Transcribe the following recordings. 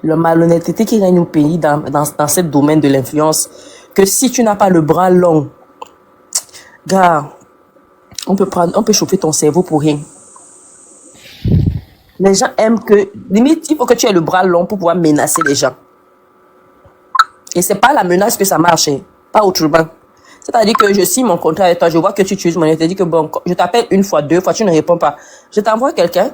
la malhonnêteté qui règne au pays dans ce domaine de l'influence, que si tu n'as pas le bras long, gars, on peut chauffer ton cerveau pour rien. Les gens aiment que, limite, il faut que tu aies le bras long pour pouvoir menacer les gens. Et c'est pas la menace que ça marche, hein, pas autrement. C'est-à-dire que je signe mon contrat avec toi, je vois que tu utilises mon internet, je te dis que bon, je t'appelle une fois, deux fois, tu ne réponds pas. Je t'envoie quelqu'un.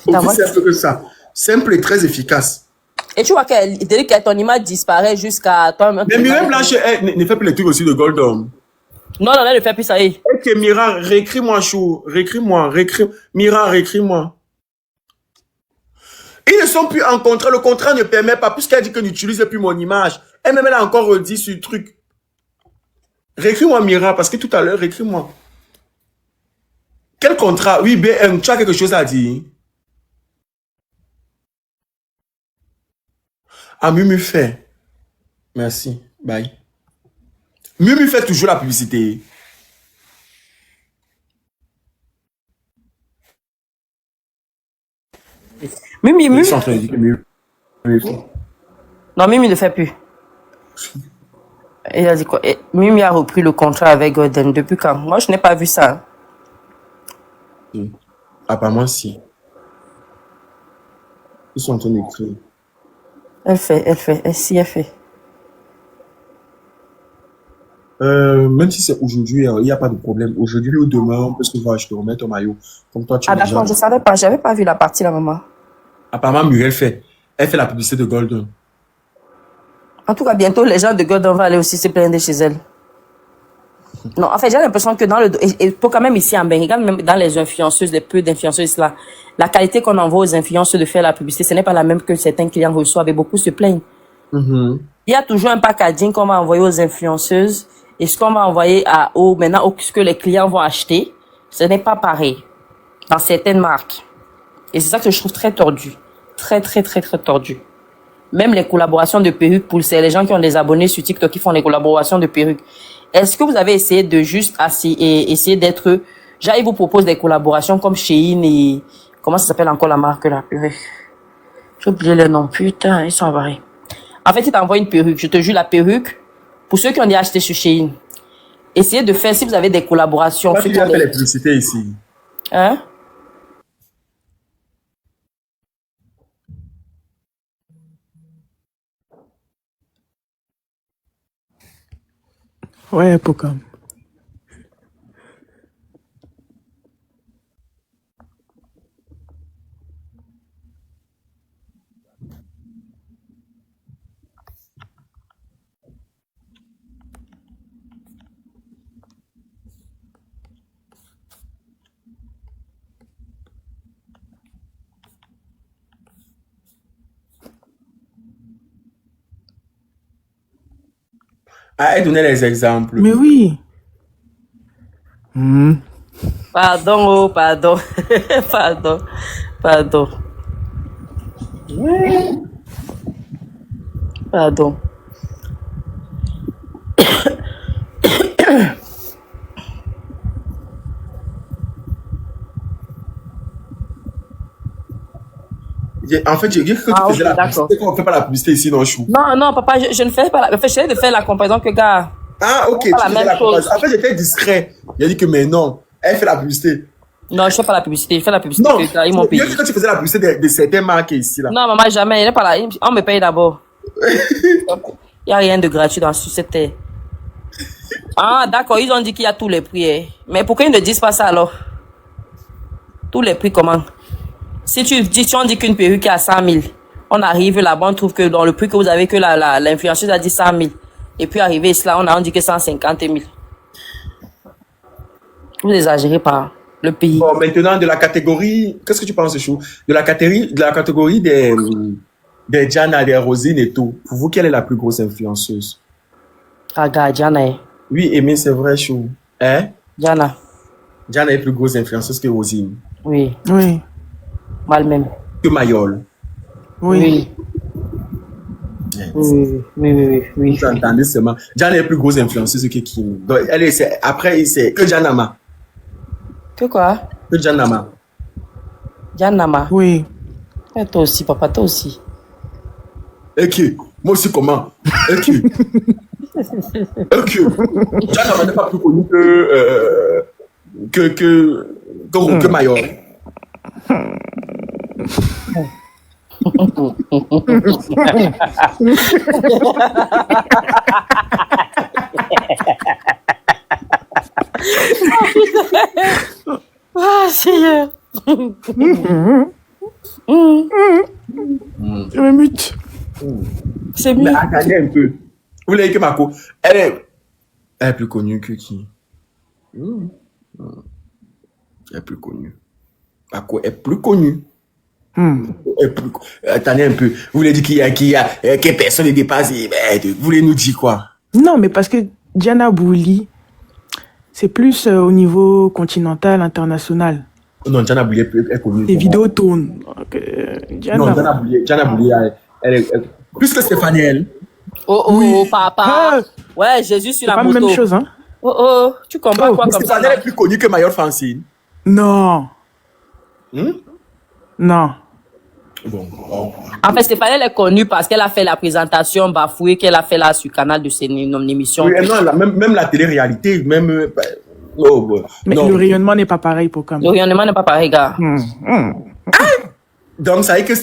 Aussi simple que ça. Simple et très efficace. Et tu vois que ton image disparaît jusqu'à toi. Mais Myriam Blanche, elle ne fait plus les trucs aussi de Goldom. Non, elle ne fait plus ça. Ok, Mira, réécris-moi, chou. Réécris-moi. Mira, réécris-moi. Ils ne sont plus en contrat. Le contrat ne permet pas, puisqu'elle dit que n'utilise plus mon image. Elle-même, elle a encore redit sur le truc. Réécris-moi, Mira, parce que tout à l'heure, réécris-moi. Quel contrat? Oui, BM, tu as quelque chose à dire? Ah, Mumu fait. Merci. Bye. Mumu fait toujours la publicité. Mimi. Ils sont en train de dire que Mumu. Non, Mimi ne fait plus. Il a dit quoi? Mimi a repris le contrat avec Gordon. Depuis quand? Moi, je n'ai pas vu ça. Apparemment, si. Ils sont en train d'écrire. Elle fait. Elle fait. Même si c'est aujourd'hui, il n'y a pas de problème. Aujourd'hui ou demain, on peut se voir, je te remets ton maillot. Comme toi, tu Ah, d'accord, je savais pas. J'avais pas vu la partie, la maman. Apparemment, Muriel fait. Elle fait la publicité de Golden. En tout cas, bientôt, les gens de Gordon vont aller aussi se plaindre chez elle. Non, en fait, j'ai l'impression que et pour quand même ici en Bengale, même dans les influenceuses, les peu d'influenceuses là, la qualité qu'on envoie aux influenceurs de faire la publicité, ce n'est pas la même que certains clients reçoivent et beaucoup se plaignent. Il y a toujours un packaging qu'on va envoyer aux influenceuses et ce qu'on va envoyer maintenant, ce que les clients vont acheter, ce n'est pas pareil dans certaines marques. Et c'est ça que je trouve très tordu. Très tordu. Même les collaborations de perruques, pour les gens qui ont des abonnés sur TikTok qui font les collaborations de perruques. Est-ce que vous avez essayé de juste essayer d'être... Genre, ils vous proposent des collaborations comme Shein et... Comment ça s'appelle encore la marque là? J'ai oublié le nom. Putain, ils sont avariés. En fait, ils t'envoient une perruque. Je te jure, la perruque, pour ceux qui ont déjà acheté sur Shein, essayez de faire, si vous avez des collaborations... Toi, tu as fait les publicités ici. Hein? Ouais, pourquoi? Ah, elle donnait les exemples. Mais oui. Pardon, pardon. Pardon. Pardon. En fait, j'ai dit que tu faisais la publicité, qu'on ne fait pas la publicité ici dans Chou. Non, papa, je ne fais pas la... En fait, j'essaie de faire la comparaison que, gars... Ah, ok, tu faisais la comparaison. En fait, j'étais discret. Il a dit que, mais non, elle fait la publicité. Non, je fais pas la publicité, je fais la publicité. Non, ils m'ont payé. il a dit que tu faisais la publicité de certaines marques ici, là. Non, maman, jamais, il n'est pas là. On me paye d'abord. Il n'y a rien de gratuit dans cette terre. Ah, d'accord, ils ont dit qu'il y a tous les prix. Hein. Mais pourquoi ils ne disent pas ça, alors? Tous les prix, comment? Si on dit qu'une perruque est à 100 000, on arrive là-bas, on trouve que dans le prix que vous avez, que l'influenceuse a dit 100 000. Et puis arrivé cela, on dit que 150 000. Vous exagérez pas le pays. Bon, maintenant, de la catégorie, qu'est-ce que tu penses, Chou? De la catégorie des Diana, des Rosine et tout. Pour vous, quelle est la plus grosse influenceuse? Ah, gars, Diana. Oui, Aimé, c'est vrai, Chou. Hein? Diana. Diana est plus grosse influenceuse que Rosine. Oui. Oui. Mal même. Que Mayol. Oui. Oui. Vous entendez seulement. Diana est plus grosse influenceuse que Kim. Donc, après, c'est que Janama. Que quoi? Que Janama. Janama. Oui. Ouais, toi aussi, papa, toi aussi. Et qui? Moi aussi, comment? Et qui? Jana n'est pas plus connu que Mayor. Ah, Seigneur. Je me mute. C'est Mais mieux. attendez un peu. Vous voulez que Mako, elle est plus connue que qui? Elle est plus connue. Mako est plus connue. Attendez un peu. Vous voulez dire que personne ne dépasse. Vous voulez nous dire quoi? Non, mais parce que Diana Bouli, c'est plus au niveau continental, international. Non, Diana Bouli est connue. Les vidéos tournent. Donc, Non, Diana Bouli, elle est plus que Stéphanie, elle. Oh, papa. Ah. Ouais, Jésus sur C'est la pas la moto. même chose, hein? Tu comprends quoi comme ça? Stéphanie, elle est plus connue que Mayor Francine. Non. Non. Bon. En fait, Stéphanie, elle est connue parce qu'elle a fait la présentation bafouée qu'elle a fait là sur le canal de ses émissions. Oui, non, même la télé-réalité, même. Mais non. le rayonnement n'est pas pareil pour Cam. Le rayonnement n'est pas pareil, gars. Donc, ça veut dire que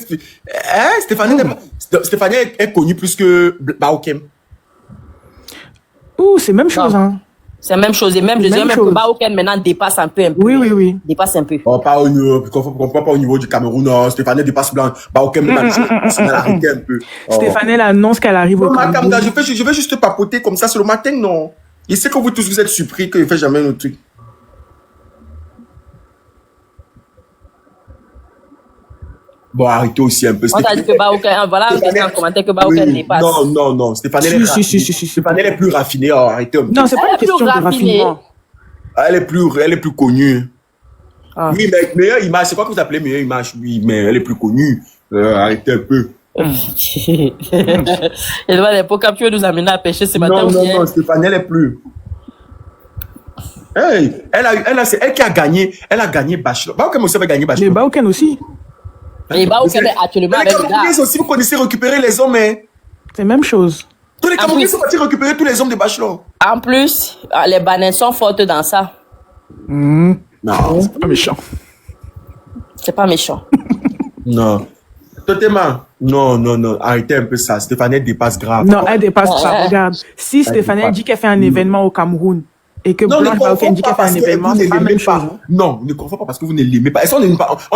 Stéphanie est connue plus que Baokem. Ouh, c'est même chose, hein? C'est la même chose. Et même, je dirais Même même chose. que Baoken maintenant dépasse un peu. Oui. Dépasse un peu. Oh, pas au niveau du Cameroun, non. Stéphanie dépasse blanc. Baokem, ça m'a arrêté un peu. Stéphanie, elle annonce qu'elle arrive au Non, Makam, Cameroun. je vais juste papoter comme ça, c'est le matin, non. Je sais que vous tous, vous êtes surpris que je ne fais jamais notre truc. Bon, arrêtez aussi un peu. On t'a dit que Baoken, voilà, on Stéphanie- a en commentaire que Baoken Oui, dépasse. Non. Stéphanie, elle est Si. raffinée. Stéphanie, elle est plus raffinée. Oh, arrêtez un peu. Non, c'est pas Elle une est plus question de raffinée. raffinement. Elle est plus connue. Ah. Oui, mais meilleure image, c'est quoi que vous appelez meilleure image? Oui, mais elle est plus connue. Arrêtez un peu. Et devant les pots, tu veux nous amener à pêcher ce matin aussi, hein? Non, Stéphanie, elle est plus. Hey, c'est elle qui a gagné. Elle a gagné Bachelor. Bah, comment ça va gagner Mais Bachelor? Baoken aussi. Et Baoken est actuellement Mais les avec le gars. Camerounais aussi, vous connaissez récupérer les hommes, hein. C'est même chose. Tous les Camerounais plus- sont partis récupérer tous les hommes de Bachelor. En plus, les bananes sont fortes dans ça. Non. C'est pas méchant. C'est pas méchant. Non. Totalement. Non. Arrêtez un peu ça. Stéphanie dépasse grave. Non, elle dépasse Ouais. pas. Regarde, si Stéphanie dépasse. dit qu'elle fait un événement au Cameroun et que Non, Blanche ne Baoken confondez dit pas qu'elle fait parce un que événement, vous ne c'est pas la même l'aimez chose. pas. Non, ne confondez pas parce que vous ne l'aimez pas. Et ça, on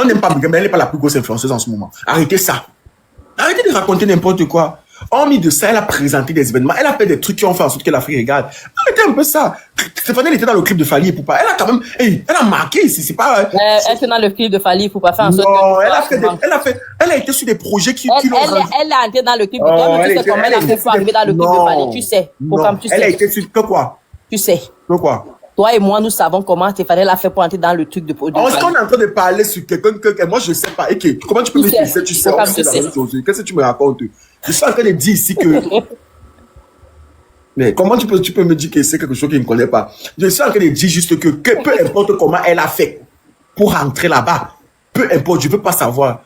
n'aime pas Bouga, mais elle n'est pas la plus grosse influenceuse en ce moment. Arrêtez ça. Arrêtez de raconter n'importe quoi. Hormis de ça, elle a présenté des événements. Elle a fait des trucs qui ont fait en sorte que l'Afrique regarde. Arrêtez un peu ça. Stéphanie, elle était dans le clip de Fali et Poupa. Elle a quand même, elle a marqué. C'est pas. Elle fait dans le clip de Fali pour pas faire en sorte Non, que. elle a été sur des projets qui Elle l'ont rendu- est entrée dans le clip de Oh, toi, mais elle tu sais était- comment elle elle a fait était- pour arriver dans le clip de Non. Fali. Tu sais. Non. Comme tu Elle a sais. été sur que quoi? Tu sais. Que quoi? Toi et moi, nous savons comment Stéphanie l'a fait pour entrer dans le truc de Est-ce qu'on Fali. est en train de parler sur quelqu'un que moi je sais pas? Et comment tu peux me Tu sais. dire ça? Tu sais, Faut on pas sait que la je même chose. Qu'est-ce que tu me racontes? Je suis en train de dire ici que. Mais comment tu peux me dire que c'est quelque chose qu'il ne connaît pas? Je suis en train de dire juste que peu importe comment elle a fait pour rentrer là-bas, peu importe, je ne veux pas savoir.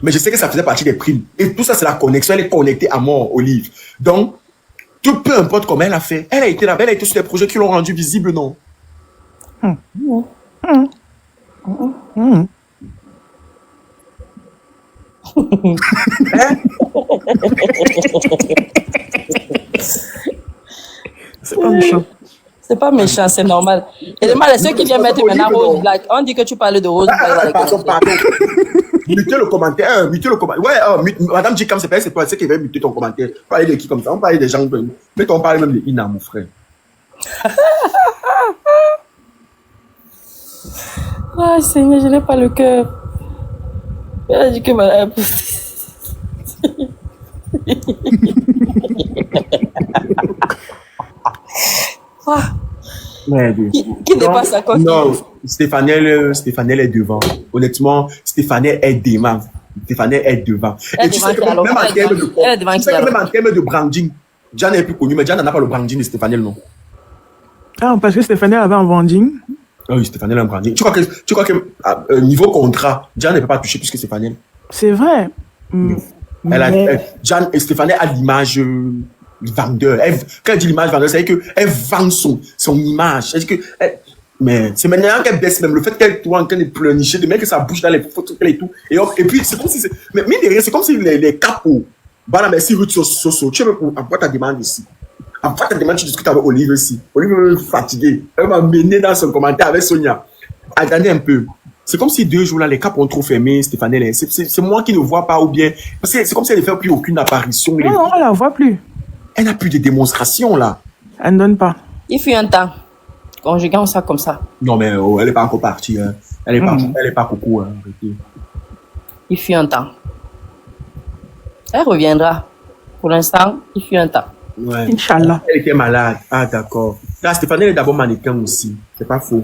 Mais je sais que ça faisait partie des primes. Et tout ça, c'est la connexion. Elle est connectée à moi, Olive. Donc, peu importe comment elle a fait, elle a été là-bas, elle a été sur des projets qui l'ont rendue visible, non? C'est pas méchant. C'est pas méchant, c'est normal. Et les ceux qui viennent mettre maintenant Rose Black, on dit que tu parles de Rose Black. dans les commentaires. Pardon. Mutez le commentaire. Ouais, Madame Jikam, c'est toi, c'est qui va muter ton commentaire. Parler de qui comme ça? On parle des gens. Mais on parle même de Ina, mon frère. Ah, Seigneur, je n'ai pas le cœur. Elle a dit que madame. Ah, qui dépasse la cote? Non, Stéphanie, elle est devant. Honnêtement, Stéphanie est dément. Stéphanie est devant. Elle Et tu est devant sais que qui, alors? même en termes de Elle est devant tu qui, sais que alors? même en termes de branding, Jan est plus connu, mais Jan n'a pas le branding de Stéphanie, non? Ah, parce que Stéphanie avait un branding. Ah oui, Stéphanie a un branding. Tu crois que niveau contrat, Jan ne peut pas toucher plus que Stéphanie? C'est vrai. Jeanne et Stéphanie a l'image vendeur. Quand elle dit l'image vendeur, c'est qu'elle vend son image. C'est-à-dire que, mais c'est maintenant qu'elle baisse même. Le fait qu'elle soit en train de pleurnicher, de mettre que ça bouge dans les photos et tout. Et puis, c'est comme si, mais mine de rien, c'est comme si les capos, bah, merci, Ruth Soso, tu veux envoyer ta demande ici. Envoie ta demande, tu discutes avec Olive ici. Olive est fatiguée. Elle m'a mené dans son commentaire avec Sonia. Attendez un peu. C'est comme si 2 jours là, les capes ont trop fermé, Stéphanie. C'est moi qui ne vois pas ou bien. Parce que c'est comme si elle ne fait plus aucune apparition. Non, on la voit plus. Elle n'a plus de démonstration là. Elle ne donne pas. Il fut un temps. Conjuguant ça comme ça. Non, mais elle n'est pas encore partie. Hein. Elle n'est pas coucou. Hein. Il fut un temps. Elle reviendra. Pour l'instant, il fut un temps. Ouais. Inch'Allah. Elle était malade. Ah, d'accord. Là, Stéphanie, elle est d'abord mannequin aussi. C'est pas faux.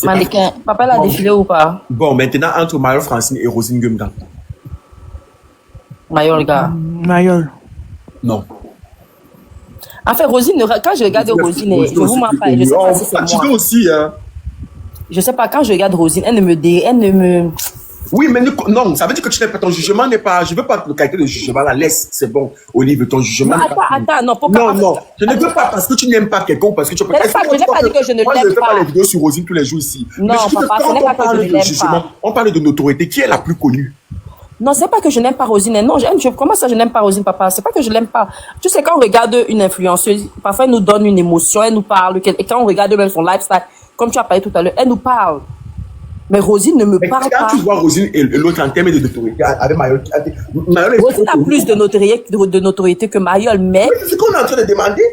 Mannequin. Papa l'a défilé ou pas? Bon, maintenant, entre Mayol Francine et Rosine Gumga. Mayol, gars. Mayol. Non. En fait, Rosine, quand je regarde Rosine, je vous mens pas. Je sais pas si c'est moi. Aussi, hein. Je sais pas, quand je regarde Rosine, elle ne me... Oui, mais non, ça veut dire que tu n'es pas, ton jugement n'est pas, je veux pas le qualité de jugement, la laisse, c'est bon, Olive, ton jugement. Non, attends, non, pourquoi? Non, je ne veux pas parce que tu n'aimes pas quelqu'un, parce que tu peux pas. Je n'ai pas dit que je ne l'aime pas. Moi, je ne fais pas les vidéos sur Rosine tous les jours ici. Non, papa, ce n'est pas que je ne l'aime pas. On parle de notoriété, qui est la plus connue? Non, c'est pas que je n'aime pas Rosine. Non, comment ça je n'aime pas Rosine, papa? C'est pas que je l'aime pas. Tu sais, quand on regarde une influenceuse, parfois elle nous donne une émotion, elle nous parle, et quand on regarde même son lifestyle, comme tu as parlé tout à l'heure, elle nous parle. Mais Rosine ne me parle pas. Quand tu vois Rosine et l'autre en termes de notoriété, avec Mayol, Rosine a plus de notoriété que Mayol, mais... C'est ce qu'on est en train de demander.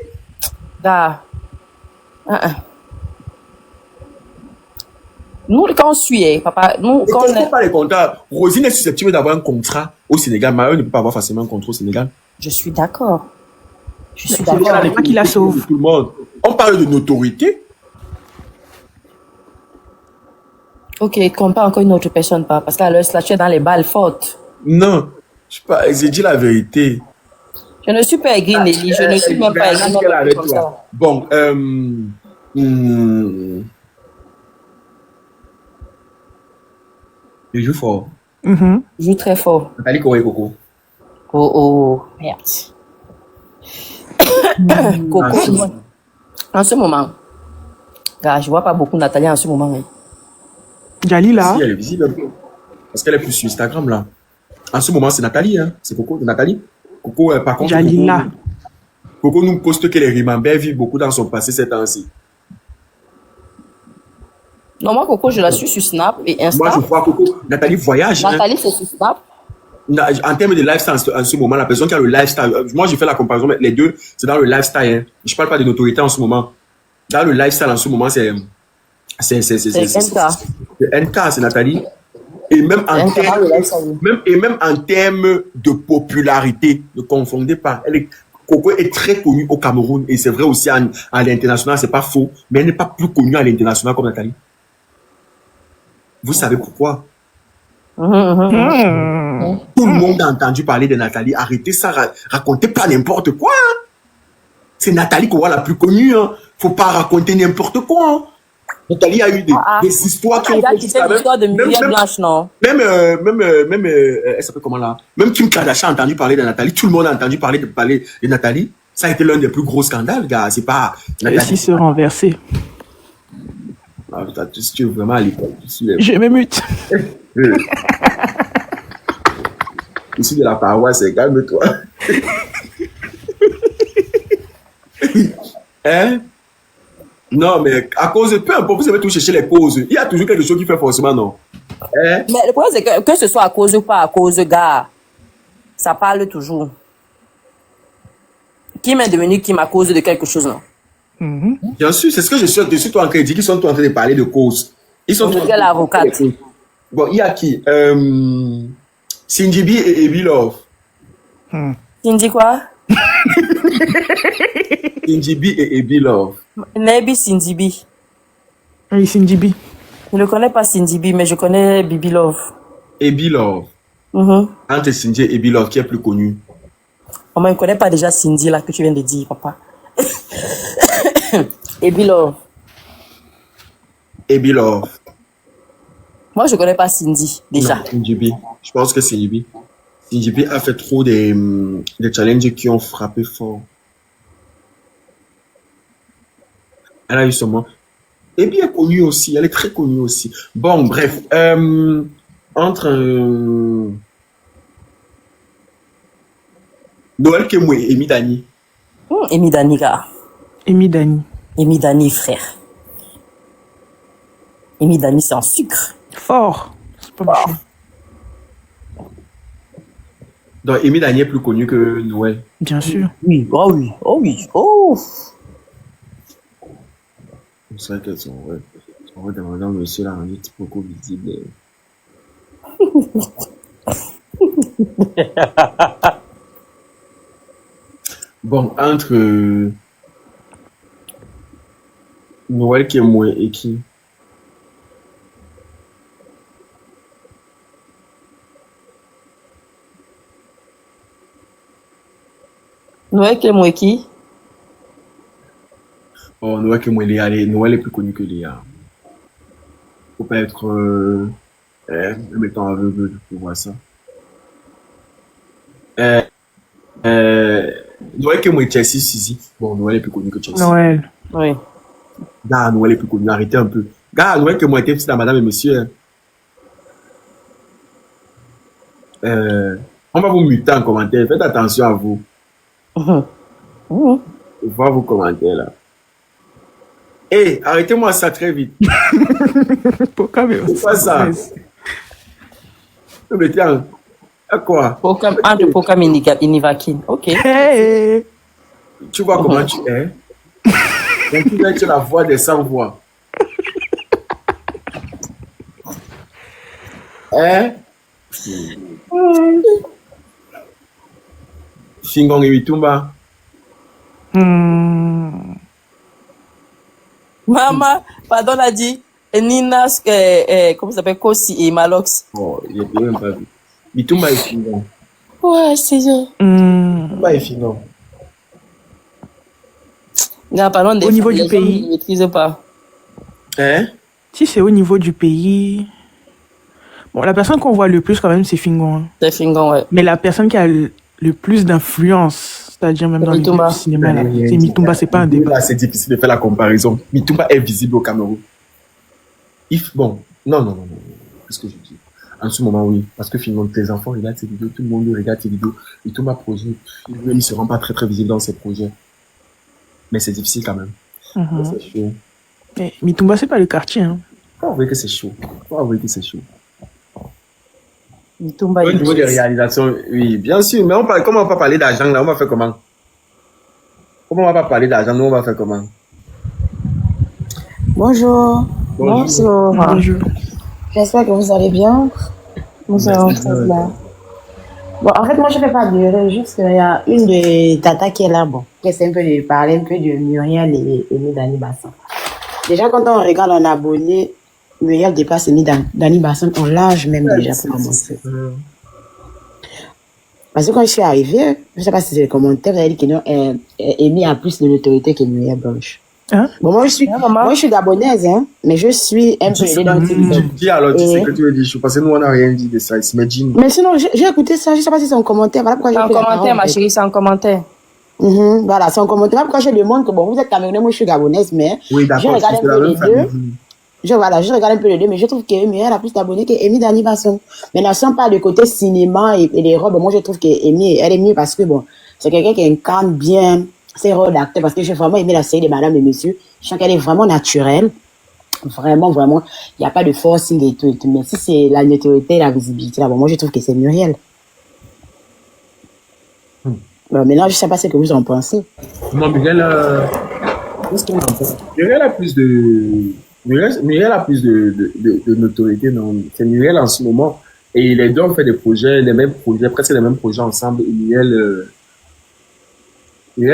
Nous, quand on suit, papa, nous, quand on n'a pas les contrats, Rosine est susceptible d'avoir un contrat au Sénégal. Mayol ne peut pas avoir facilement un contrat au Sénégal. Je suis d'accord. C'est pas qui la sauve. Tout le monde. On parle de notoriété. Ok, compare encore une autre personne, pas parce qu'à l'heure, tu es dans les balles fortes. Non, j'ai dit la vérité. Je ne suis pas aigrie, Nelly. Je ne suis même pas aigrie. Bon, je joue fort. Je joue très fort. Nathalie Coco. Oh, merde. Coco, en ce moment, je vois pas beaucoup Nathalie en ce moment. Jalila. Si, elle est visible un peu. Parce qu'elle est plus sur Instagram, là. En ce moment, c'est Nathalie, hein. C'est Coco, Nathalie. Coco, par contre, Jalila. Coco nous poste que les Rimambert vivent beaucoup dans son passé ces temps-ci. Non, moi, Coco, je la suis sur Snap et Insta. Moi, je vois Coco. Nathalie voyage. Nathalie, c'est sur Snap. En termes de lifestyle, en ce moment, la personne qui a le lifestyle, moi, j'ai fait la comparaison, mais les deux, c'est dans le lifestyle, hein. Je parle pas de notoriété en ce moment. Dans le lifestyle, en ce moment, c'est NK, c'est Nathalie. Et même en termes de popularité, ne confondez pas. Coco est très connue au Cameroun et c'est vrai aussi à l'international, c'est pas faux, mais elle n'est pas plus connue à l'international comme Nathalie. Vous savez pourquoi? Tout le monde a entendu parler de Nathalie. Arrêtez ça, racontez pas n'importe quoi. Hein. C'est Nathalie qu'on voit la plus connue. Hein. Faut pas raconter n'importe quoi. Hein. Nathalie a eu des histoires qui ont fait l'histoire de Myriam Blanche, non? Même, elle s'appelle comment là? Même Kim Kardashian a entendu parler de Nathalie. Tout le monde a entendu parler de Nathalie. Ça a été l'un des plus gros scandales, gars. C'est pas Nathalie. Et se renverser. Ah, tu es vraiment à l'époque. Je me mute. Ici de la paroisse, calme-toi. Hein? Non, mais à cause de peu importe, vous avez tout chercher les causes. Il y a toujours quelque chose qui fait forcément non. Hein? Mais le problème, c'est que ce soit à cause ou pas à cause, gars, ça parle toujours. Qui m'est devenu qui m'a cause de quelque chose, non? Bien sûr, c'est ce que je suis dessus, toi en crédit, qui sont en train de parler de cause. Ils sont tous l'avocate. Bon, il y a qui? Cindy B et Ebi Love. Cindy quoi? Cindy B et Ebi Love. Maybe Cindy B. Oui, Cindy B. Je ne connais pas Cindy B, mais je connais Bibi Love. Ebi Love. Entre Cindy et Ebi Love, qui est plus connu? Maman, je ne connais pas déjà Cindy là que tu viens de dire, papa. Ebi Love. Ebi Love. Moi, je connais pas Cindy, déjà. Non, Cindy. Je pense que c'est Cindy. Cindy a fait trop des challenges qui ont frappé fort. Elle a eu seulement. Et bien connue aussi, elle est très connue aussi. Bon, bref. Entre Noël Kemwe et Emi Dani. Emi Dani, gars. Emi Dani. Emi Dani, frère. Emi Dani, c'est en sucre. Fort. C'est pas méchant. Donc, Emi Dani est plus connu que Noël. Bien sûr. Oui, oh oui, oh oui, oh. C'est vrai qu'elles sont, ouais. On va demander à monsieur là, on est beaucoup visible. Bon, entre Noël Kemwe et qui? Noël Kemwe qui? Oh, Noël Kemwe, Noël est plus connu que Léa. Faut pas être mettant aveugle pour voir ça. Noël Kemwe, Chelsea, Sisi. Bon, Noël est plus connu que Chelsea. Noël. Oui. Gars, Noël est plus connu. Arrêtez un peu. Gars, Noël Kemwe était fils de madame et monsieur. On va vous muter en commentaire. Faites attention à vous. Je vois vos commentaires là. Hé, arrêtez-moi ça très vite. Pourquoi mais C'est pas ça. Mais tiens, à quoi? Entre Pokam et Nivakin. Ok. Hey. Tu vois comment tu es? Donc, tu es la voix des sans-voix. Hein? Fingong et Mitumba. Maman, pardon, a dit Nina, comment ça s'appelle, Kosi et Malox. Oh, il n'y a même pas vu. Mitumba et Fingong. Ouais, c'est ça. Mitumba et Fingong. Pardon, Au niveau du pays. Je ne maîtrise pas. Hein? Si c'est au niveau du pays. Bon, la personne qu'on voit le plus quand même, c'est Fingon. Hein. C'est Fingon, ouais. Mais la personne qui a le plus d'influence, c'est-à-dire même dans Mitumba. le cinéma, là, c'est Mitumba, c'est pas un débat. Là, c'est difficile de faire la comparaison. Mitumba est visible au Cameroun. Bon, non. Qu'est-ce que je dis? En ce moment, oui. Parce que finalement, tes enfants regardent ces vidéos, tout le monde regarde ces vidéos. Mitumba projet, il ne se rend pas très très visible dans ses projets. Mais c'est difficile quand même. C'est chaud. Mais Mitumba, c'est pas le quartier. Hein. Faut avouer que c'est chaud. Mitumba, Au niveau des réalisations, oui, bien sûr. Mais comment on va pas parler d'argent là? On va faire comment? Comment on va pas parler d'argent? Nous, on va faire comment? Bonjour. Bonjour. Bonjour. J'espère que vous allez bien. Nous allons très bien. Bon, en fait, moi, je ne fais pas durer, juste qu'il y a une de Tata qui est là, bon, qui essaie un peu de parler un peu de Muriel et Dani Basson. Déjà, quand on regarde en abonné, Muriel dépasse Dani Basson en large même déjà pour commencer. Parce que quand je suis arrivée, je ne sais pas si c'est le commentaire, vous avez dit que non, Amy a plus de notoriété que Muriel Blanche. Hein? Bon, moi, je suis gabonaise, hein, mais je suis un peu aidée dans le TikTok. Dis alors, tu sais que tu veux dire, parce que nous, on n'a rien dit de ça, imagine. Mais sinon, j'ai écouté ça, je ne sais pas si c'est un commentaire, voilà pourquoi j'ai c'est un commentaire, ma chérie, c'est un commentaire. Voilà, c'est un commentaire, voilà pourquoi je demande que, bon, vous êtes camerounais, moi, je suis gabonaise, mais oui, je regarde un peu les deux. Je regarde un peu les deux, mais je trouve qu'Amy a plus d'abonnés qu'Amy Dani Basson. Maintenant, si on parle du côté cinéma et les robes, moi, je trouve qu'Amy, elle est mieux parce que, bon, c'est quelqu'un qui incarne bien ses rôles d'acteur, parce que j'ai vraiment aimé la série de Madame et Monsieur. Je sens qu'elle est vraiment naturelle. Vraiment. Il n'y a pas de forcing et tout. Mais si c'est la notoriété et la visibilité, là, bon, moi, je trouve que c'est Muriel. Bon, maintenant, je ne sais pas ce que vous en pensez. Non, Muriel, qu'est-ce qu'on en pense? Muriel a plus de notoriété, non? C'est Muriel en ce moment. Et les deux ont fait des projets, presque les mêmes projets ensemble. Et Muriel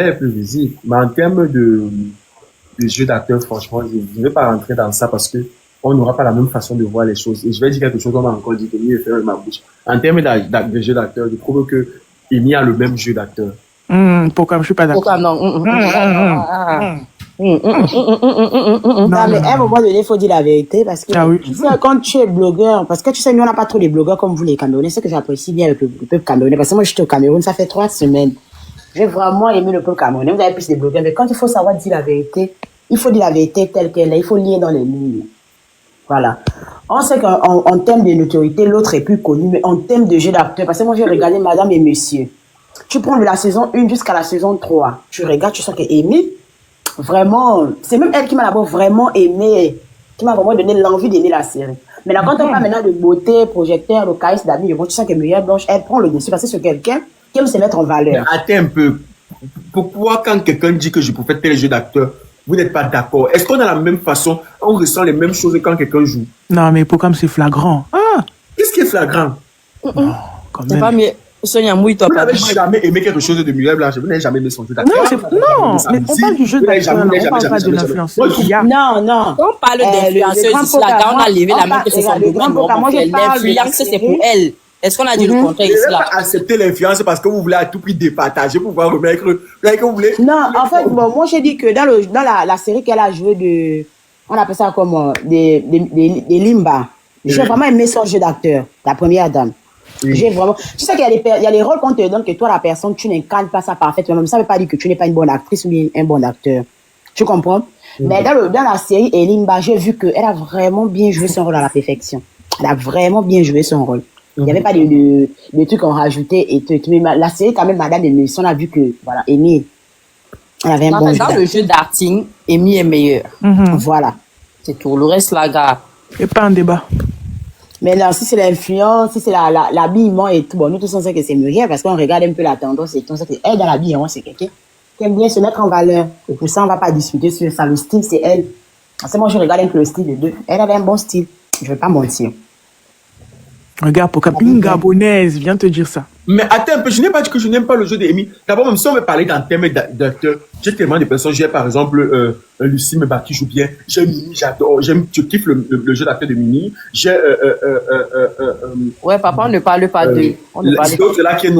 est plus visible. Mais en termes de jeu d'acteur, franchement, je ne vais pas rentrer dans ça parce que on n'aura pas la même façon de voir les choses. Et je vais dire quelque chose, on m'a encore dit que mieux faire ma bouche. En termes de jeu d'acteur, je trouve que Amy a le même jeu d'acteur. Pourquoi je suis pas d'accord? Pourquoi non? Non, mais à un moment donné, il faut dire la vérité parce que Ah oui. tu sais, quand tu es blogueur, parce que tu sais, nous, on n'a pas trop de blogueurs comme vous, les Camerounais. C'est ce que j'apprécie bien avec le peuple camerounais. Parce que moi, j'étais au Cameroun, ça fait 3 semaines. J'ai vraiment aimé le peuple camerounais. Vous avez plus de blogueurs, mais quand il faut savoir dire la vérité, il faut dire la vérité telle qu'elle est. Il faut lire dans les lignes. Voilà. On sait qu'en termes de notoriété, l'autre est plus connu, mais en termes de jeu d'acteur, parce que moi, j'ai regardé Madame et Monsieur. Tu prends de la saison 1 jusqu'à la saison 3. Tu regardes, tu sens que Amy, vraiment, c'est même elle qui m'a d'abord vraiment aimé, qui m'a vraiment donné l'envie d'aimer la série. Maintenant, quand on parle maintenant de beauté, projecteur, le charisme d'amis, tu sens que Muriel Blanche, elle prend le dessus parce que c'est quelqu'un qui aime se mettre en valeur. Attends un peu. Pourquoi quand quelqu'un dit que je peux faire tel jeu d'acteur, vous n'êtes pas d'accord? Est-ce qu'on a la même façon, on ressent les mêmes choses quand quelqu'un joue? Non, mais Pokam, c'est flagrant. Ah, Qu'est-ce qui est flagrant? quand C'est même. pas mieux. Sonia, mouille-toi Vous pas. n'avez jamais aimé quelque chose de Muriel Blanche, vous n'avez jamais aimé son jeu d'acteur. Non, mais on parle du jeu d'acteur, on parle pas de l'influenceur qu'il y a. Non, non. Quand on parle d'influenceuse ici, là, quand on a levé la main que c'est son domaine, l'influence, c'est pour elle. Est-ce qu'on a dit le contraire Vous ici, n'avez là? pas accepté l'influence parce que vous voulez à tout prix départager pour pouvoir remettre. Vous voyez que vous voulez. Non, en fait, bon, moi, j'ai dit que dans la série qu'elle a joué on appelle ça comment, des Limba. J'ai vraiment aimé son jeu d'acteur, la première dame. J'ai vraiment, tu sais qu'il y a des rôles qu'on te donne que toi, la personne, tu n'incarnes pas ça parfaitement. Mais ça ne veut pas dire que tu n'es pas une bonne actrice ou bien un bon acteur. Tu comprends? Mais dans la série Elimba, j'ai vu qu'elle a vraiment bien joué son rôle à la perfection. Elle a vraiment bien joué son rôle. Il n'y avait pas de trucs qu'on rajoutait et tout. Mais la série, quand même, Madame Amy, on a vu que, voilà, Amy, elle avait un bon jeu. Dans le jeu d'acting, Amy est meilleure. Voilà. C'est tout. Le reste, là, gars. Et pas un débat. Mais là, si c'est l'influence, si c'est l'habillement et tout, bon, nous tous on sait que c'est Muriel parce qu'on regarde un peu la tendance et tout, on sait qu'elle, dans l'habillement, c'est quelqu'un qui aime bien se mettre en valeur. Et pour ça, on va pas discuter sur ça. Le style, c'est elle. Parce que moi, je regarde un peu le style des deux. Elle avait un bon style. Je vais pas mentir. Regarde, Pokam, une Gabonaise vient te dire ça. Mais attends un peu, je n'ai pas dit que je n'aime pas le jeu d'Amy. D'abord, même si on veut parler d'un thème d'acteur, j'ai tellement de personnes. J'ai par exemple Lucie Meba qui joue bien. J'ai Mimi, j'adore. Je kiffe le jeu d'acteur de Mimi. J'ai. Ouais, papa, on ne parle pas de. On ne parle pas. L'autre là qui est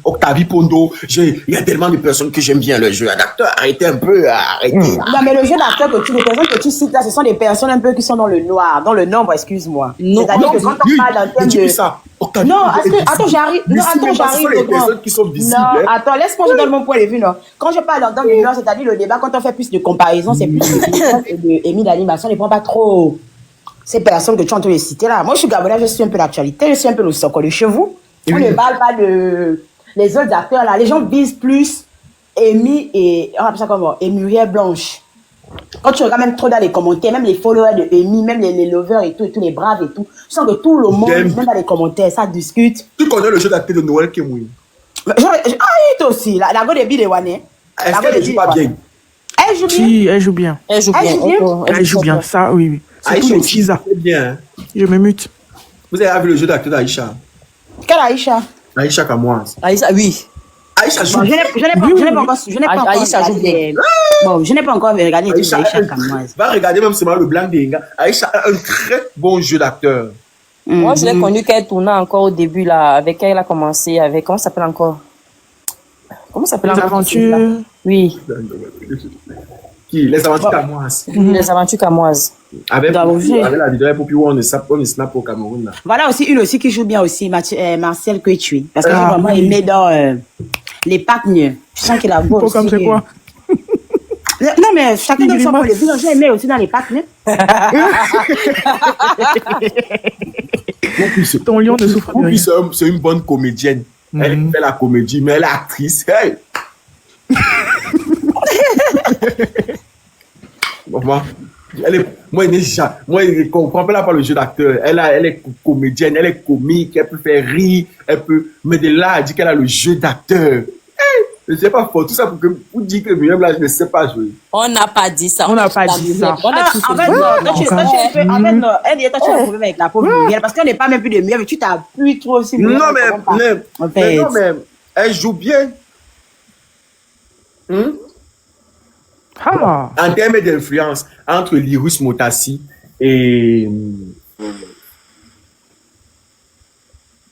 Octavie Pondo. Il y a tellement de personnes que j'aime bien le jeu d'acteur. Arrêtez un peu, arrêtez. Non, mais le jeu d'acteur les personnes que tu cites là, ce sont des personnes un peu qui sont dans le noir, dans le nombre, excuse-moi. C'est-à-dire que quand on parle d'un thème de. Ça. Non, attends, j'arrive. Non, attends, j'arrive. Les personnes qui sont visibles. Non, attends, laisse-moi je donne mon point de vue, non. Quand je parle dans le noir, c'est-à-dire le débat, quand on fait plus de comparaison, c'est plus de Amy d'animation, ne prend pas trop ces personnes que tu es en train de citer là. Moi, je suis Gabonais, je suis un peu l'actualité, je suis un peu le socle de chez vous. On ne parle pas de les autres acteurs là. Les gens visent plus Amy et, on appelle ça comment, et Muriel Blanche. Quand tu regardes même trop dans les commentaires, même les followers de Amy, même les lovers et tout, tous les braves et tout, je sens que tout le monde, même dans les commentaires, ça discute. Tu connais le jeu d'acteur de Noël Kemoui? Ah, il aussi, la go de Bi de Wane. Est-ce qu'elle ne joue pas bien? Elle joue bien. Si, elle joue bien. Elle joue bien. Elle joue bien, ça, oui, oui. C'est tout le teaser. C'est bien. Je me mute. Vous avez vu le jeu d'acteur d'Aïcha? Quelle Aïcha? Aïcha Kamoise. Aïcha, oui. Aïcha joue. Bon, je n'ai pas encore Aïcha joue bien. Bon, je n'ai pas encore regardé Aïcha Kamoise. Va regarder même seulement le blanc des gars. Aïcha a un très bon jeu d'acteur. Moi, je l'ai connu qu'elle tournait encore au début, là. Avec elle, elle a commencé avec. Comment ça s'appelle encore? Comment ça s'appelle Les encore? aventures. Oui. Qui? Les aventures Kamoise. Les aventures camoises. Avec la vidéo pour plus on snap au Cameroun. Là. Voilà aussi une aussi qui joue bien aussi, Marcel Quetui. Parce que j'ai vraiment aimé dans les Patniers. Je sens qu'il a beau aussi. Comme c'est quoi? Non, mais chacun donne son point de vue. J'ai aimé aussi dans les Patniers. Ton lion ne souffre de rien. C'est une bonne comédienne. Elle fait la comédie, mais elle est actrice. Hey! Moi, je ne comprends pas le jeu d'acteur. Elle est comédienne, elle est comique, elle peut faire rire, mais de là, elle dit qu'elle a le jeu d'acteur. Je ne sais pas, tout ça pour dire que Muriel Blanche ne sait pas jouer. On n'a pas dit ça. On n'a pas dit ça. On a tous en fait, non, elle dit, toi, tu as un problème avec la pauvre Muriel, parce qu'on n'est pas même plus de Muriel, mais tu t'appuies trop aussi. Non, mais elle joue bien. En termes d'influence entre Lyrus Motassi et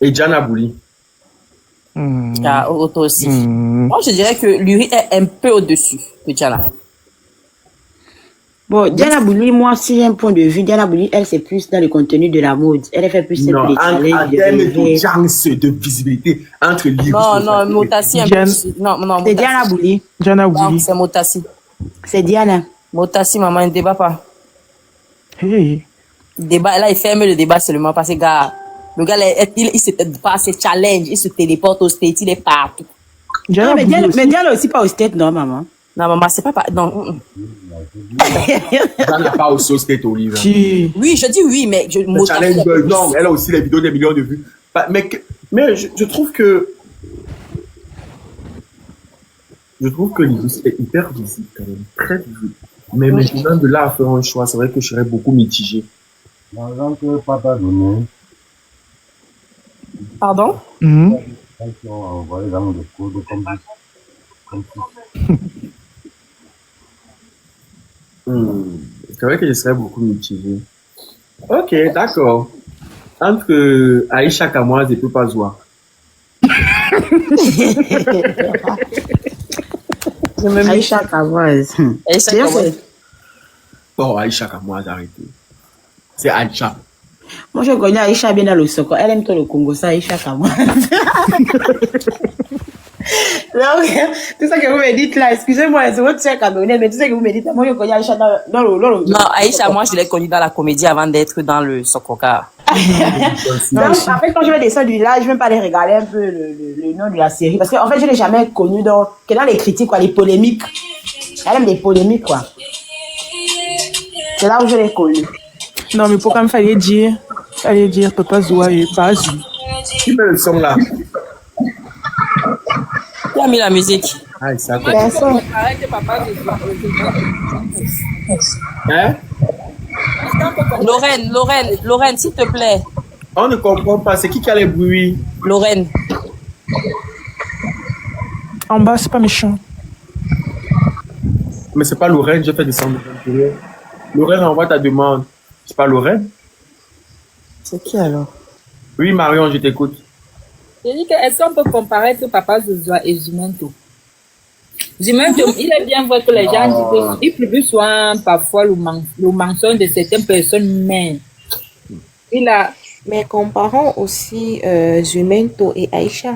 Diana Bouli. Auto aussi. Moi, je dirais que Luri est un peu au-dessus de Diana. Bon, Diana Bouli, moi, si j'ai un point de vue, Diana Bouli, elle, c'est plus dans le contenu de la mode. Elle fait plus Non, les en challenges, termes les de rêves. chance de visibilité entre livres. Non, Motassi un peu. Non, C'est Motassi. Diana Bouli. Diana Non, Bouli. c'est Motassi. C'est Diana. Motassi, maman, ne débat pas. Hey. Débat, là, il ferme le débat seulement parce que, gars, le gars, il se passe ses challenges, il se téléporte au state, il est partout. Diana Ah, mais Bouli aussi. Diana aussi pas au state, non, maman. Non, maman, c'est pas. Non. Elle n'a pas aussi au state au livre. Si. Oui, je dis oui, mais Le Motassi, challenge Girl, non, elle a aussi les vidéos des millions de vues. Mais je trouve que. Je trouve que l'Iris est hyper visible quand même. Très visible. Mais maintenant, de là à faire un choix, c'est vrai que je serais beaucoup mitigé. L'argent que papa donné, Pardon? Mhm. quand ils ont envoyé dans le code comme C'est vrai que je serais beaucoup mitigé. Ok, d'accord. Entre Aïcha Kamoise et Pepa Zoua. Aïcha Kavoise. Aïcha D'ailleurs, Kamoise. Oh, Aïcha Kamoise, arrêtez. C'est Aïcha. moi, je connais Aïcha bien dans le Soko. Elle aime trop le Congo, ça, Aïcha Kavoise. Donc, tout ça que vous me dites là, excusez-moi, c'est votre chère camerounaise, mais tout ça que vous me dites, moi, je connais Aïcha dans le. Non, Aïcha, moi, je l'ai connue dans la comédie avant d'être dans le Sokoka. Donc, en fait, quand je vais descendre du là, je vais pas aller regarder un peu le nom de la série. Parce qu'en fait, je l'ai jamais connu que dans les critiques, quoi, les polémiques. Elle aime les polémiques, quoi. C'est là où je l'ai connue. Non, mais pourquoi il fallait dire Papa Zoua et Bazu. Qui met le son là? Qui a mis la musique? Ah, ça quoi? Personne. Hein? Lorraine, s'il te plaît. On ne comprend pas. C'est qui a les bruits? Lorraine. En bas, c'est pas méchant. Mais c'est pas Lorraine, j'ai fait descendre. Lorraine, envoie ta demande. C'est pas Lorraine? C'est qui alors? Oui, Marion, je t'écoute. J'ai dit que est-ce qu'on peut comparer que Papa Zozoa et Zumento? Zumento, il est bien vrai que les gens disent qu'il publie souvent parfois le mensonge de certaines personnes, mais il a. Mais comparons aussi Zumento et Aïcha.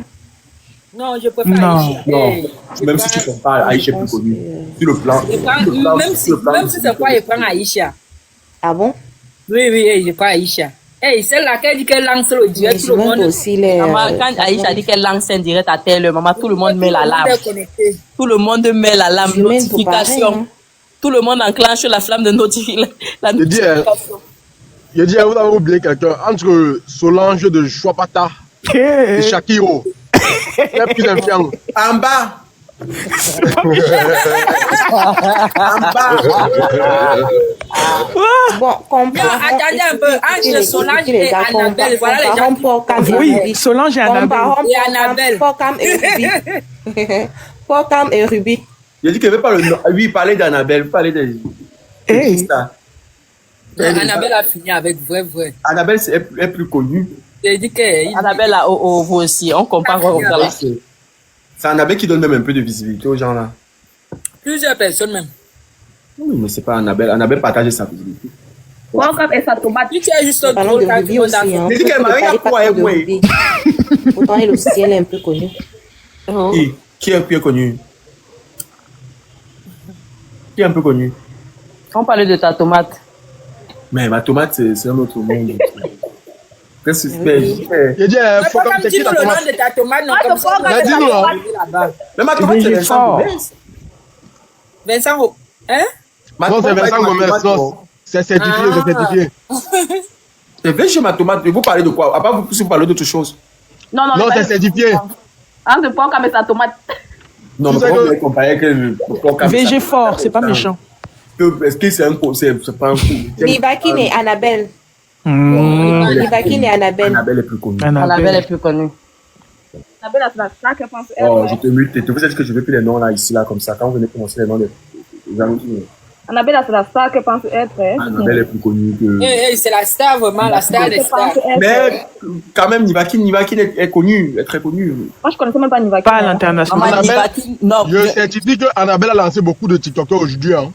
Non, je préfère Non. Aïcha. Non, Je même prends- si tu compares, Aïcha est plus connue. Sur le plan. je prends- sur le plan- Même sur le plan si c'est quoi, je prends Aïcha. Ah bon? Oui, je prends Aïcha. Hey, celle-là qui dit qu'elle lance le Mais direct, tout le Zumento monde. aussi, les... Maman, quand Aïcha dit qu'elle lance un direct à telle heure, maman, tout le monde met l'alarme. est connecté. Tout le monde met l'alarme, Zumento, pareil, notification. hein. Tout le monde enclenche la flamme de notification. La Je dis, notification. Je dis, vous avez oublié quelqu'un entre Solange de Chouapata et Shakiro. Qui est plus influent? En bas. En bas. Bon, comparons... attendez un peu, entre Solange et Annabelle, voilà les gens Comparons qui- Porcam et Oui, Ruby. Solange et Annabelle. Comparons Et Annabelle. Porcam et Ruby. Porcam et Ruby. Je dis qu'il ne veut pas le nom. Oui, parler d'Annabelle, parler de. Hey. Ça. Non, Annabelle a fini avec vrai. Annabelle est plus connue. J'ai dit que. Annabelle, là, vous aussi, on compare. Voilà. C'est Annabelle qui donne même un peu de visibilité aux gens là. Plusieurs personnes même. Oui, mais c'est pas Annabelle. Annabelle partage sa visibilité. Welcome et sa tomate. Tu es juste Parlons drôle de quand Ruby tu aussi. vas Hein. Mais dis qu'elle Ne m'a rien parlez pour pas elle, trop de moi. Ruby. Pourtant, elle aussi, elle est un peu connue. Oh. Qui est plus connu? Qui est un peu connu? On parlait de ta tomate. Mais ma tomate, c'est un autre monde. Très suspect. Je dis, Mais faut pas comme comme c'est qui dis-nous ta le nom tomate? de ta tomate, non, comme ça. Mais dis-nous, hein. Là-bas. Mais ma tomate, c'est VG Vincent fort. Gomez. Vincent, hein? Ma Non, c'est tomate, Vincent ma Gomez. tomate, Non, c'est certifié, c'est certifié. C'est VG ma tomate. Vous parlez de quoi? À part vous, si vous parlez d'autre chose. Non, Non, c'est certifié. Entre Porcam et ta tomate. Non, mais Tu sais comment que- vous allez comparer que le programme, VG ça- fort, c'est pas méchant. Est-ce que c'est un coup? C'est pas un coup. Nivakine et Annabelle. Mmh. Nivakine et Annabelle. Annabelle est plus connue. Annabelle Annabelle. est plus connue. Oh, je te mute. Tu veux dire que je veux plus les noms là, ici, là, comme ça. Quand vous venez commencer les noms des amis, Annabelle, c'est la star que pense être. Annabelle est plus connue que. C'est la star, vraiment, la star des stars. Mais quand même, Nivakine est connue, est très connue. Moi, je connaissais même pas Nivaki. Pas à Maman, l'international. Annabelle, Nivaki, non. Je certifie que Annabelle a lancé beaucoup de TikTokers aujourd'hui. Hein.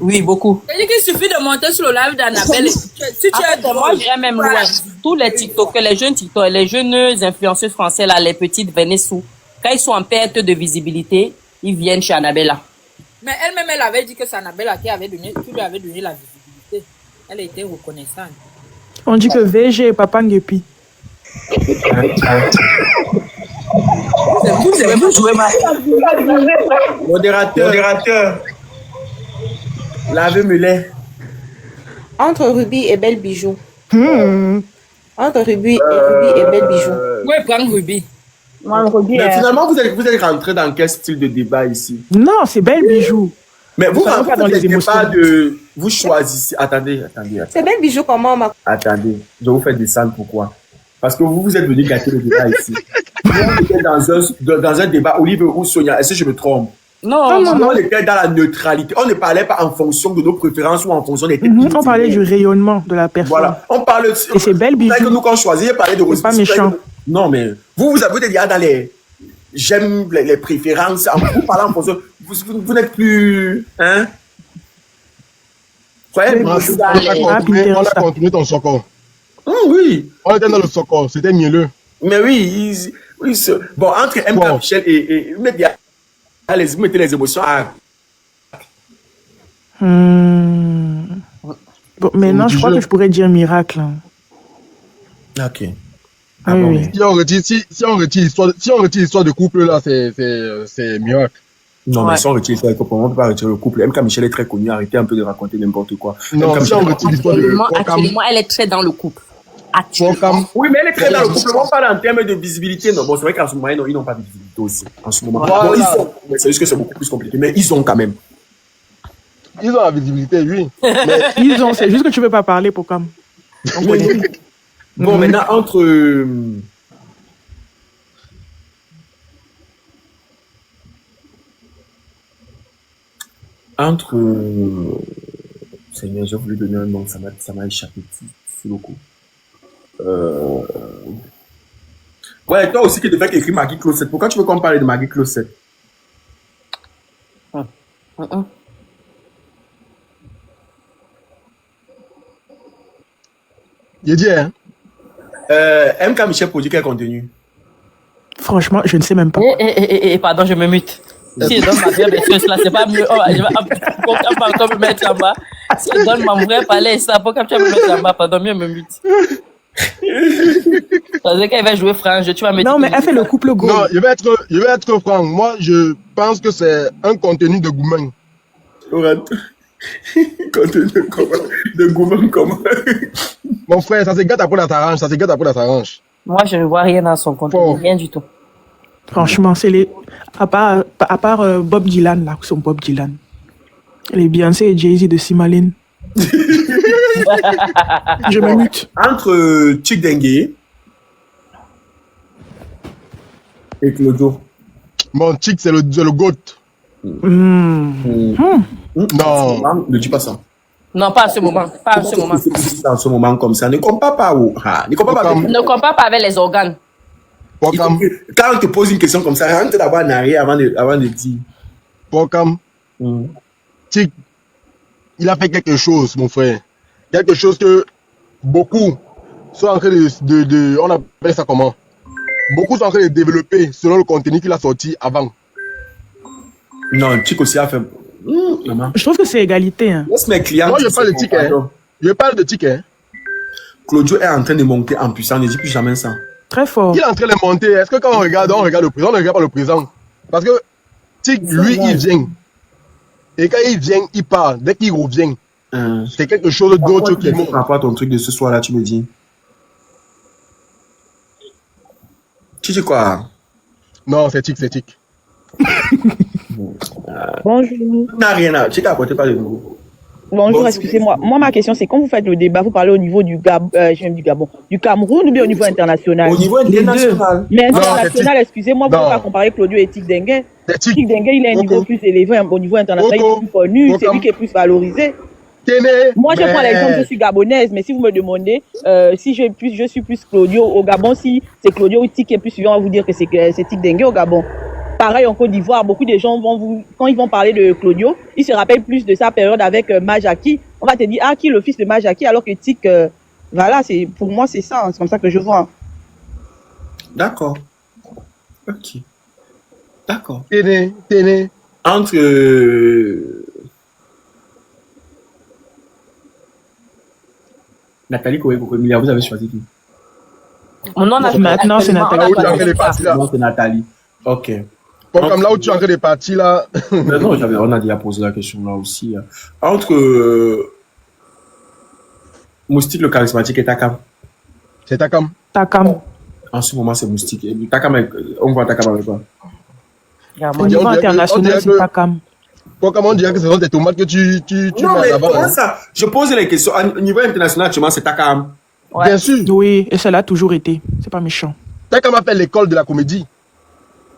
Oui, beaucoup. C'est-à-dire qu'il suffit de monter sur le live d'Annabelle. Si tu es Moi, j'irais même loin. Tous les TikTokers, les jeunes TikTokers, les jeunes influenceuses français, là, les petites Vénessou, quand ils sont en perte de visibilité, ils viennent chez Annabella. Mais elle-même, elle avait dit que c'est Annabella qui lui avait donné la visibilité. Elle était reconnaissante. On dit que VG et Papa Ngepi. Vous avez pas joué mal. Modérateur. Lavez Mulet. Entre Ruby et Belle Bijou. Entre Ruby et Belle Bijou. Moi, je prends Ruby. Moi, le Ruby, Mais finalement, vous êtes rentré dans quel style de débat ici? Non, c'est Belle Bijou. Mais vous Ça va rentrez pas dans les émotions. débats de... Vous choisissez... Attendez. C'est Belle Bijou comment ma... Attendez. Je vous fais descendre pourquoi? Parce que vous êtes venu gâter le débat ici. Vous êtes dans un débat, Olive ou Sonia, est-ce que je me trompe? Non. On était dans la neutralité. On ne parlait pas en fonction de nos préférences ou en fonction des On parlait du rayonnement de la personne. Voilà. On parle... Et c'est Belle Bijou. Que nous, quand on choisit, parler de... C'est pas méchant. Non, mais vous avez déjà dans les... J'aime les préférences. Vous parlez en fonction... Vous n'êtes plus... Hein? Ouais, On a continué ton socor. Oui. On était dans le socor, c'était mielleux. Mais oui, bon, entre M. Michel et vous mettez les émotions à... Bon, maintenant, je crois que je pourrais dire miracle. Ok. Ah, bon, oui. Si on retire l'histoire de couple, là, c'est miracle. Non, mais si on retire l'histoire de couple, on ne peut pas retirer le couple. M. Michel est très connu, arrêtez un peu de raconter n'importe quoi. Non, si on retire l'histoire de Actuellement, elle est très dans le couple. Oui, mais elle est très dans le couple. On parle en termes de visibilité. Non, bon, c'est vrai qu'en ce moment, ils n'ont pas de visibilité aussi. En ce moment. Voilà. Bon, ils ont. Mais c'est juste que c'est beaucoup plus compliqué. Mais ils ont quand même. Ils ont la visibilité, oui. Mais ils ont, c'est juste que tu ne veux pas parler pour comme. Bon, maintenant, entre. Seigneur, j'ai voulu donner un nom, ça m'a échappé sous le coup. Ouais, toi aussi qui devais écrire Maggie Closet. Pourquoi tu veux qu'on parle de Maggie Closet? J'ai dit, hein? MK Michel produit quel contenu? Franchement, je ne sais même pas. Pardon, je me mute. Si je donne ma vraie version, là, c'est pas mieux. Je vais pourquoi me mettre en bas. Si je donne ma vraie palais, ça, pourquoi tu vas me mettre en bas? Pardon, mieux me mute. Parce que quand il va jouer franc, tu vas me dire. Non, mais elle fait le couple go. Non, je vais être franc. Moi, je pense que c'est un contenu de Goumen. Contenu de Goumen comment? Mon frère, ça se gâte après la s'arrange. Moi, je ne vois rien dans son contenu, rien du tout. Franchement, c'est les. À part Bob Dylan, là, son Bob Dylan. Les Beyoncé et Jay-Z de Simaline. Je me mute. Entre Chick Dengue et Clodo. Mon Chick, c'est le GOAT. Non. Ne dis pas ça. Non, pas à ce moment. Pas à ce moment. En ce moment comme ça. Ne compare pas. Ne compare pas avec les organes. Quand on te pose une question comme ça, rentre d'abord en arrière avant de dire. Pocam. Chick, il a fait quelque chose, mon frère. Quelque chose que beaucoup sont en train de on appelle ça comment? Beaucoup sont en train de développer selon le contenu qu'il a sorti avant. Non, Chick aussi a fait. Je trouve que c'est égalité. Hein. Laisse mes clients. Moi, je parle de Chick. Je parle de Chick. Claudio est en train de monter en puissance. Ne dis plus jamais ça. Très fort. Il est en train de monter. Est-ce que quand on regarde le présent, on ne regarde pas le présent? Parce que Chick, lui, il vient. Et quand il vient, il part. Dès qu'il revient, c'est quelque chose d'autre qui monte. Par rapport à ton truc de ce soir-là, tu me dis. Tu dis quoi? Non, c'est Chick. Bonjour. n'a rien à... Chick a apporté pas de nouveau. Bonjour, excusez-moi. Moi, ma question, c'est quand vous faites le débat, vous parlez au niveau du Gabon, du Cameroun ou bien au niveau international? Au niveau international. Mais international, excusez-moi, vous ne pouvez pas comparer Claudio et Chick Dengue. Chick Dengue, il est un niveau plus élevé au niveau international, il est plus connu, c'est lui qui est plus valorisé. Moi, je prends l'exemple, je suis gabonaise, mais si vous me demandez si je suis plus Claudio au Gabon, si c'est Claudio ou Chick qui est plus suivant, on va vous dire que c'est Chick Dengue au Gabon. pareil en Côte d'Ivoire, beaucoup de gens quand ils vont parler de Claudio, ils se rappellent plus de sa période avec Majaki. On va te dire, qui est le fils de Majaki, alors que Tic, voilà, pour moi, c'est ça, c'est comme ça que je vois. D'accord. Ok. D'accord. Téné. Entre... Nathalie Koé-Kokomilia, vous avez choisi qui? Maintenant, c'est Nathalie. Non, c'est Nathalie. Ok. Bon, comme là où tu es en train de partir, là. Non, on a déjà posé la question là aussi. Entre Moustique le charismatique et Takam. C'est Takam. Takam. En ce moment, c'est Moustique. Takam, on voit Takam avec quoi? Au niveau international, c'est Takam. Comment on dirait que ce sont des tomates que tu non, mets mais là-bas? comment ça? Je pose les questions. Au niveau international, actuellement, c'est Takam. Ouais. Bien sûr. Oui, et ça l'a toujours été. C'est pas méchant. Takam appelle l'école de la comédie.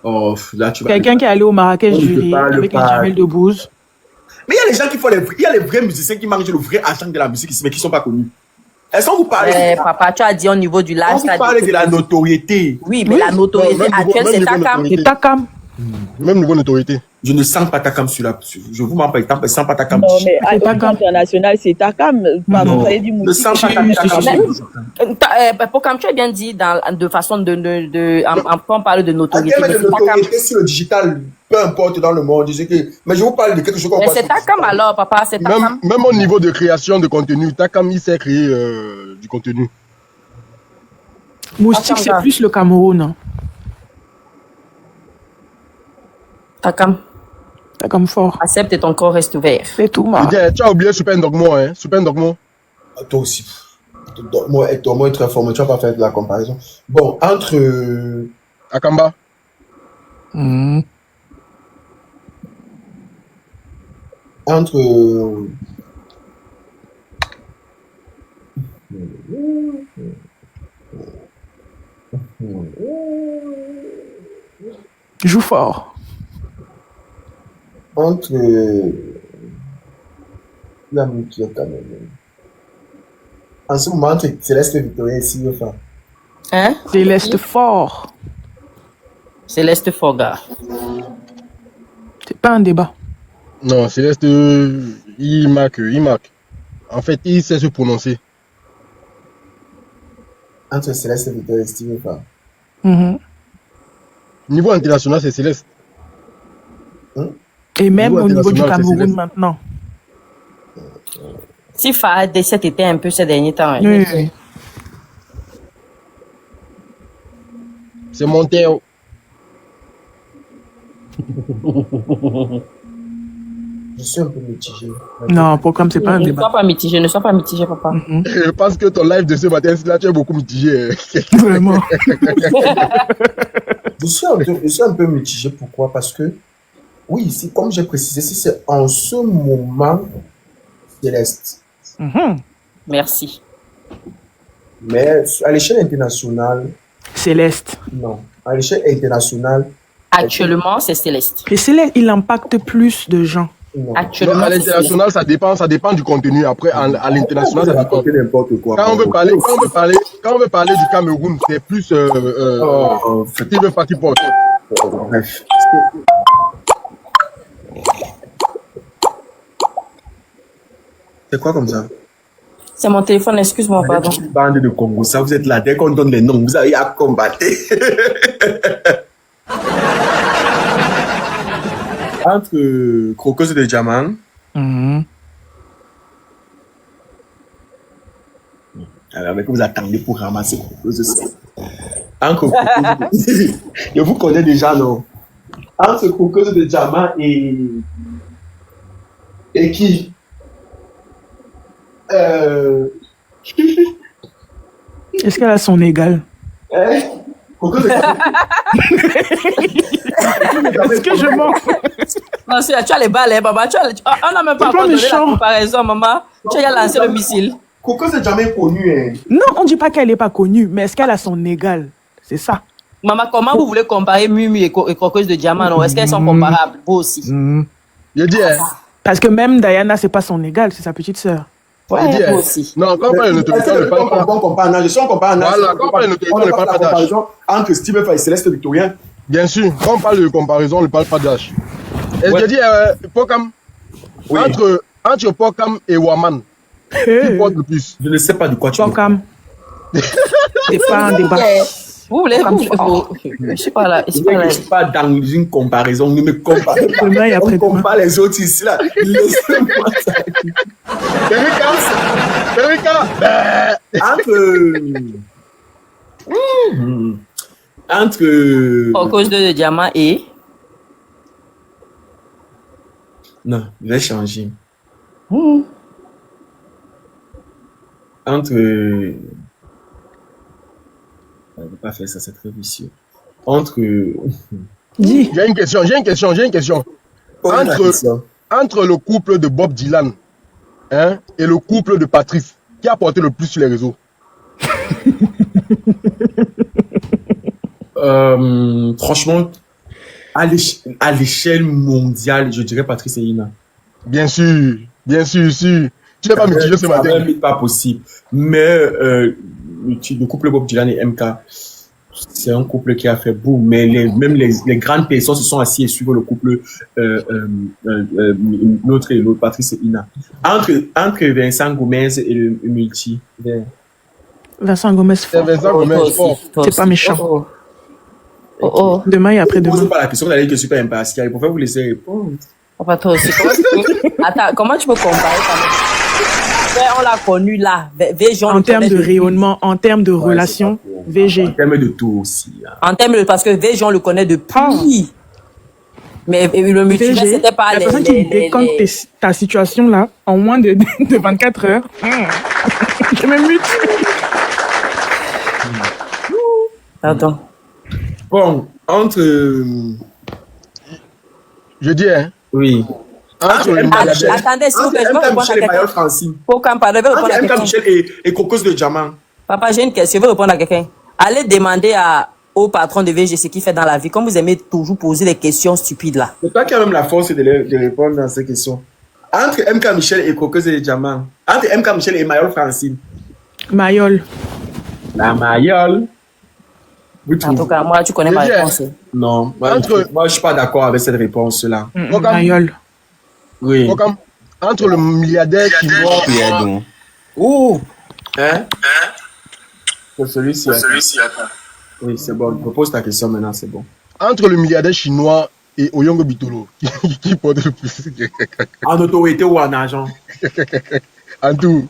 Oh, là, tu vas. Quelqu'un qui est allé au Marrakech jury avec les Jamel Debbouze. Mais il y a les gens qui font il y a les vrais musiciens qui mangent le vrai argent de la musique ici, mais qui ne sont pas connus. Est-ce qu'on vous parle papa, tu as dit au niveau du live. On vous parle de la notoriété. Oui, mais la notoriété actuelle, c'est Takam. C'est Takam. Même niveau notoriété. Je ne sens pas Takam sur la. Je vous m'en parle, je ne sens pas Takam. Non, mais à l'état international, c'est Takam. Pardon, vous avez dit ne sens pas Takam. Comme tu as bien dit, de façon on parle de notoriété. Mais de notoriété sur le digital, peu importe dans le monde. Mais je vous parle de quelque chose qu'on mais c'est Takam alors, papa, c'est Takam. Même au niveau de création de contenu, Takam, il sait créer du contenu. Moustique, c'est plus le Cameroun. Takam. Takam fort. Accepte et ton corps reste ouvert. C'est tout, moi. Tu as oublié Super Ndogmo, hein? Super Ndogmo. Toi aussi. Moi, est très fort, mais tu vas pas faire de la comparaison. Bon, entre... Akamba. Entre... Joue fort. Entre... La mutuelle quand même. En ce moment, entre Céleste Victoria et Sylvain. Hein? Céleste fort. Céleste fort, gars. C'est pas un débat. Non, Céleste, il marque. En fait, il sait se prononcer. Entre Céleste Victoria et Sylvain. Niveau international, c'est Céleste. Et même au niveau du Cameroun maintenant. Si Fahad D7 était un peu ces derniers temps. Oui. C'est Monteo. Je suis un peu mitigé. Non, programme, c'est pas un débat. Ne sois pas mitigé, papa. Je pense que ton live de ce matin, là, tu es beaucoup mitigé. Vraiment. Je suis un peu mitigé. Pourquoi? Parce que, oui, comme j'ai précisé, si c'est en ce moment, Céleste. Merci. Mais à l'échelle internationale... Céleste. Non. À l'échelle internationale... Actuellement, c'est Céleste. Et Céleste, il impacte plus de gens. Actuellement, à l'international, ça dépend du contenu. Après, à l'international, ça dépend. N'importe quoi. Quand on veut parler du Cameroun, c'est plus Steven Fatiport. Bref. C'est quoi comme ça? C'est mon téléphone, excuse-moi, pardon. Bande de Congo, ça vous êtes là, dès qu'on donne les noms, vous avez à combattre. Entre Croqueuse de Diamant. Alors, mais que vous attendez pour ramasser Croqueuse. Entre Croqueuse je vous connais déjà, non? Entre Croqueuse de Diamant et qui? Est-ce qu'elle a son égal? Est-ce que je mens? Non, tu as les balles, maman. On n'a même pas encore donné la comparaison, maman. Tu as lancé le missile. Coco, c'est jamais connu. Non, on ne dit pas qu'elle n'est pas connue, mais est-ce qu'elle a son égal? C'est ça. Maman, comment vous voulez comparer Mumu et Croqueuse de Diamant? Non? Est-ce qu'elles sont comparables? Vous aussi. Je dis, parce que même Diana, c'est pas son égal, c'est sa petite sœur. Ouais, vous aussi. Non, quand on parle de notoriété, on ne parle pas. Voilà, quand on parle de notoriété, on ne parle pas d'âge. Entre Steven et Céleste Victorien. Bien sûr, quand on parle de comparaison, on ne parle pas d'âge. Et Ouais. je dis, Pokam, Oui. entre Pokam et Waman, qui porte le plus? Je ne sais pas de quoi tu parles. Pokam. C'est pas un débat. Vous voulez, Comme je sais pas là. Je ne suis pas dans une comparaison. Ne me comparez pas. Demain et On après-demain. compare les autres ici là. Laissez-moi ça. Erika, Entre. Au cause de diamant et. Non, je vais changer. Entre. Je ne vais pas faire ça, c'est très vicieux. Entre. Dis. j'ai une question. Entre le couple de Bob Dylan, hein, et le couple de Patrice, qui a porté le plus sur les réseaux? Franchement, à l'échelle mondiale, je dirais Patrice et Ina. Bien sûr, si. Tu n'es pas mitigé ce matin. C'est pas possible. Mais le couple Bob Dylan et MK, c'est un couple qui a fait boum. Mais même les grandes personnes se sont assis et suivent le couple l'autre et l'autre, Patrice et Ina. Entre Vincent Gomez et le multi. Vincent Gomez C'est fort. Vincent Gomez fort. C'est pas méchant. Demain et Ne après-demain. posez pas la question d'aller que super impartial. Pour vous laisser répondre. Pas toi aussi. Attends, comment tu peux comparer quand même? On l'a connu là. VG, En termes de rayonnement, en termes de relations, En VG. termes de tout aussi. Hein. En termes de. Parce que VG, on le connaît depuis. Mais le multivers, VG, c'était pas la les. personne qui décompte ta situation là, en moins de 24 heures. Je me mute. Attends. Bon, entre. Je dis, hein. Oui. Entre le Attendez, s'il vous plaît, je vais répondre à Michel et Mayol quelqu'un. Francine. Pour quand parler, je vais répondre à Entre quelqu'un. Michel et Cocos de Diamant. Papa, j'ai une question, je vais répondre à quelqu'un. Allez demander au patron de VG ce qu'il fait dans la vie. Comme vous aimez toujours poser des questions stupides là. C'est toi qui as même la force de répondre dans ces questions. Entre MK Michel et Cocos de Diamant. Entre MK Michel et Mayol Francine. Mayol. La Mayol. En tout cas, moi, tu connais ma réponse. Non, moi, je suis pas d'accord avec cette réponse-là. Mayol. Oui. Entre le milliardaire chinois. Ouh! Hein? C'est celui-ci. Oui, c'est bon. Propose ta question maintenant, c'est bon. Entre le milliardaire chinois et Oyongo Bitolo, qui porte le plus? En autorité ou en argent? En tout.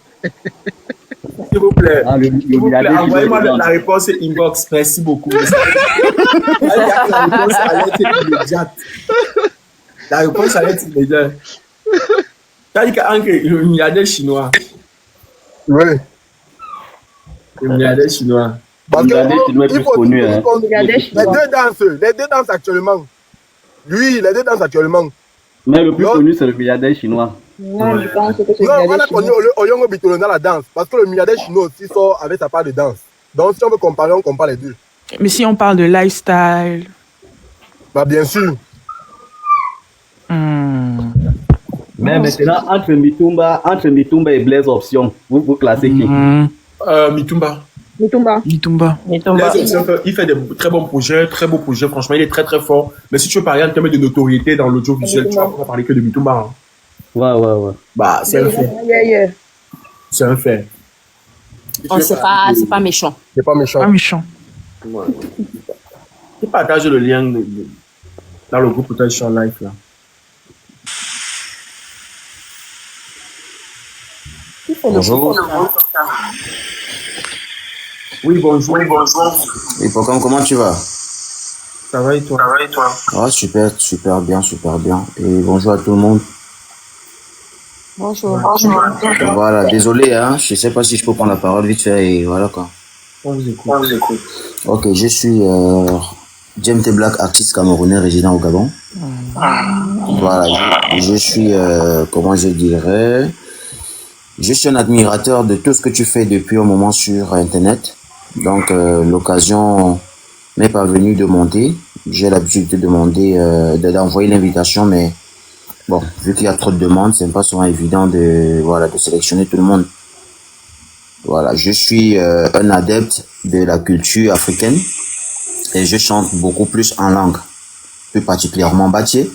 S'il vous plaît. Le milliardaire Envoyez-moi la réponse inbox. Merci beaucoup. La réponse allait être immédiate. La réponse allait être immédiate. T'as dit qu'entre le milliardaire chinois. Oui. Le milliardaire chinois. Parce que chinois est plus connu. Hein. Les deux dansent actuellement. Lui, les deux dansent actuellement. Mais le plus connu, c'est le milliardaire chinois. Non, je pense que c'est le Non, on milliardaire a connu chinois. Oyongo Bitolo dans la danse. Parce que le milliardaire chinois aussi sort avec sa part de danse. Donc, si on veut comparer, on compare les deux. Mais si on parle de lifestyle. Bah, bien sûr. Mais maintenant, entre Mitumba et Blaise Option, vous classez qui? Mitumba. Mitumba. Il fait de très bons projets, très beaux projets. Franchement, il est très très fort. Mais si tu veux parler en termes de notoriété dans l'audiovisuel, tu vas pas parler que de Mitumba. Hein. Ouais. Bah, c'est un fait. C'est un fait. Oh, c'est pas méchant. C'est pas méchant. Pas méchant. Ouais. Tu partages le lien dans le groupe peut-être sur live là. Bonjour. Oui, bonjour. Et pourquoi, comment tu vas? Ça va et toi? Ah, super bien. Et bonjour à tout le monde. Bonjour. Voilà, désolé, hein, je sais pas si je peux prendre la parole vite fait et voilà quoi. On vous écoute. Ok, je suis James T. Black, artiste camerounais résident au Gabon. Voilà, je suis, comment je dirais, je suis un admirateur de tout ce que tu fais depuis un moment sur Internet. Donc, l'occasion m'est parvenue de monter. J'ai l'habitude de demander, d'envoyer l'invitation, mais bon, vu qu'il y a trop de demandes, c'est pas souvent évident de sélectionner tout le monde. Voilà, je suis un adepte de la culture africaine et je chante beaucoup plus en langue, plus particulièrement Baché.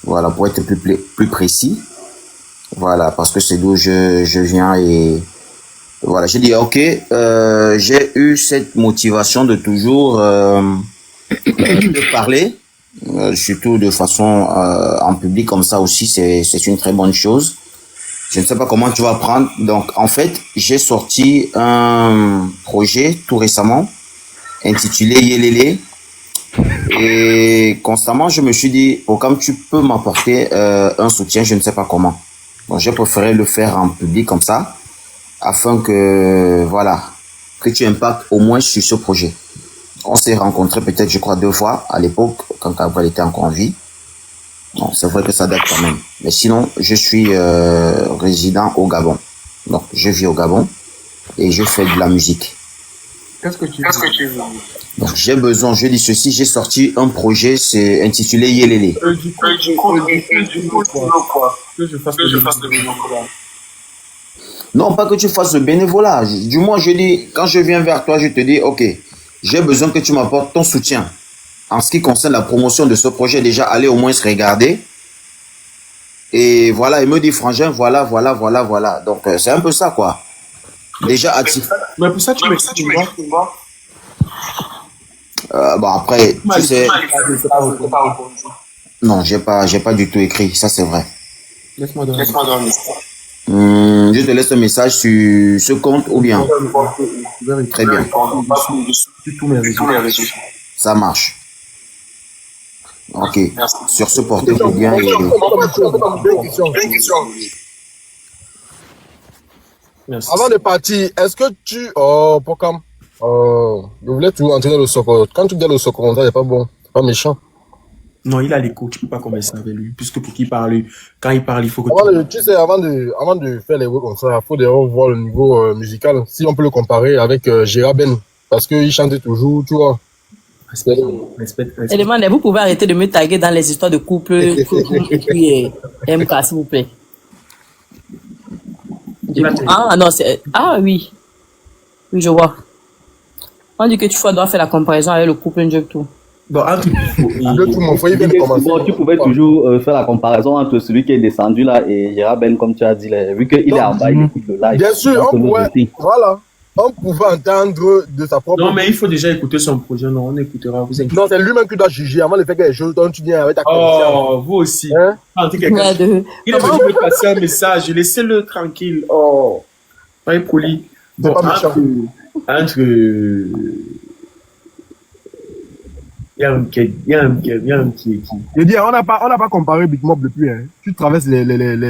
Voilà, pour être plus précis. Voilà, parce que c'est d'où je viens et voilà, j'ai dit ok, j'ai eu cette motivation de toujours de parler, surtout de façon en public comme ça aussi, c'est une très bonne chose. Je ne sais pas comment tu vas prendre. Donc en fait, j'ai sorti un projet tout récemment intitulé Yelele. Et constamment, je me suis dit, oh, comme tu peux m'apporter un soutien, je ne sais pas comment. Donc, j'ai préféré le faire en public comme ça, afin que, voilà, que tu impactes au moins sur ce projet. On s'est rencontrés peut-être, je crois, 2 fois à l'époque, quand Gabriel était encore en vie. Bon, c'est vrai que ça date quand même. Mais sinon, je suis résident au Gabon. Donc, je vis au Gabon et je fais de la musique. Qu'est-ce que tu veux? Donc, j'ai besoin, je dis ceci, j'ai sorti un projet, c'est intitulé Yelele. Du coup, tu veux quoi? Que je fasse le bénévolat. Non, pas que tu fasses le bénévolat. Du moins, je dis, quand je viens vers toi, je te dis, ok, j'ai besoin que tu m'apportes ton soutien. En ce qui concerne la promotion de ce projet, déjà, allez au moins se regarder. Et voilà, il me dit, frangin, voilà. Donc, c'est un peu ça, quoi. Déjà actif. Mais pour ça, tu m'expliques. Bon, après, tu sais... Non, j'ai pas du tout écrit, ça c'est vrai. Laisse-moi donner. Je te laisse un message sur ce compte ou bien. Très bien. Ça marche. Ok. Sur ce, portez-vous bien. Avant de partir, est-ce que tu... Oh, Pokam. Je voulais toujours entraîner le soccer. Quand tu dis le soccer, c'est pas bon. C'est pas méchant. Non, il a l'écho. Tu peux pas commencer avec lui. Puisque pour qu'il parle, quand il parle, il faut que tu sais, avant de faire les voix comme ça, il faut d'ailleurs voir le niveau musical. Si on peut le comparer avec Gérard Ben. Parce qu'il chantait toujours, tu vois. Respect. Et demandez, vous pouvez arrêter de me taguer dans les histoires de couple et puis MK, s'il vous plaît. Ah non, c'est... Ah oui. Oui, je vois. On dit que tu dois faire la comparaison avec le couple Job tout. Bon, tu pouvais toujours faire la comparaison entre celui qui est descendu là et Gérard Ben, comme tu as dit, là, vu qu'il est en bas, il écoute le live. Bien sûr, on pouvait entendre de sa propre... Non, mais il faut déjà écouter son projet. Non, on écoutera. Vous inquiétez. Non, c'est lui-même qui doit juger avant de faire quelque chose dont tu viens avec ta conscience. Oh, vous aussi. Hein? Il est venu me passer un message. Laissez-le tranquille. Oh, pas poli. Bon, entre... Il y a un petit... Je dis, on n'a pas comparé Big Mob depuis. Hein. Tu traverses les...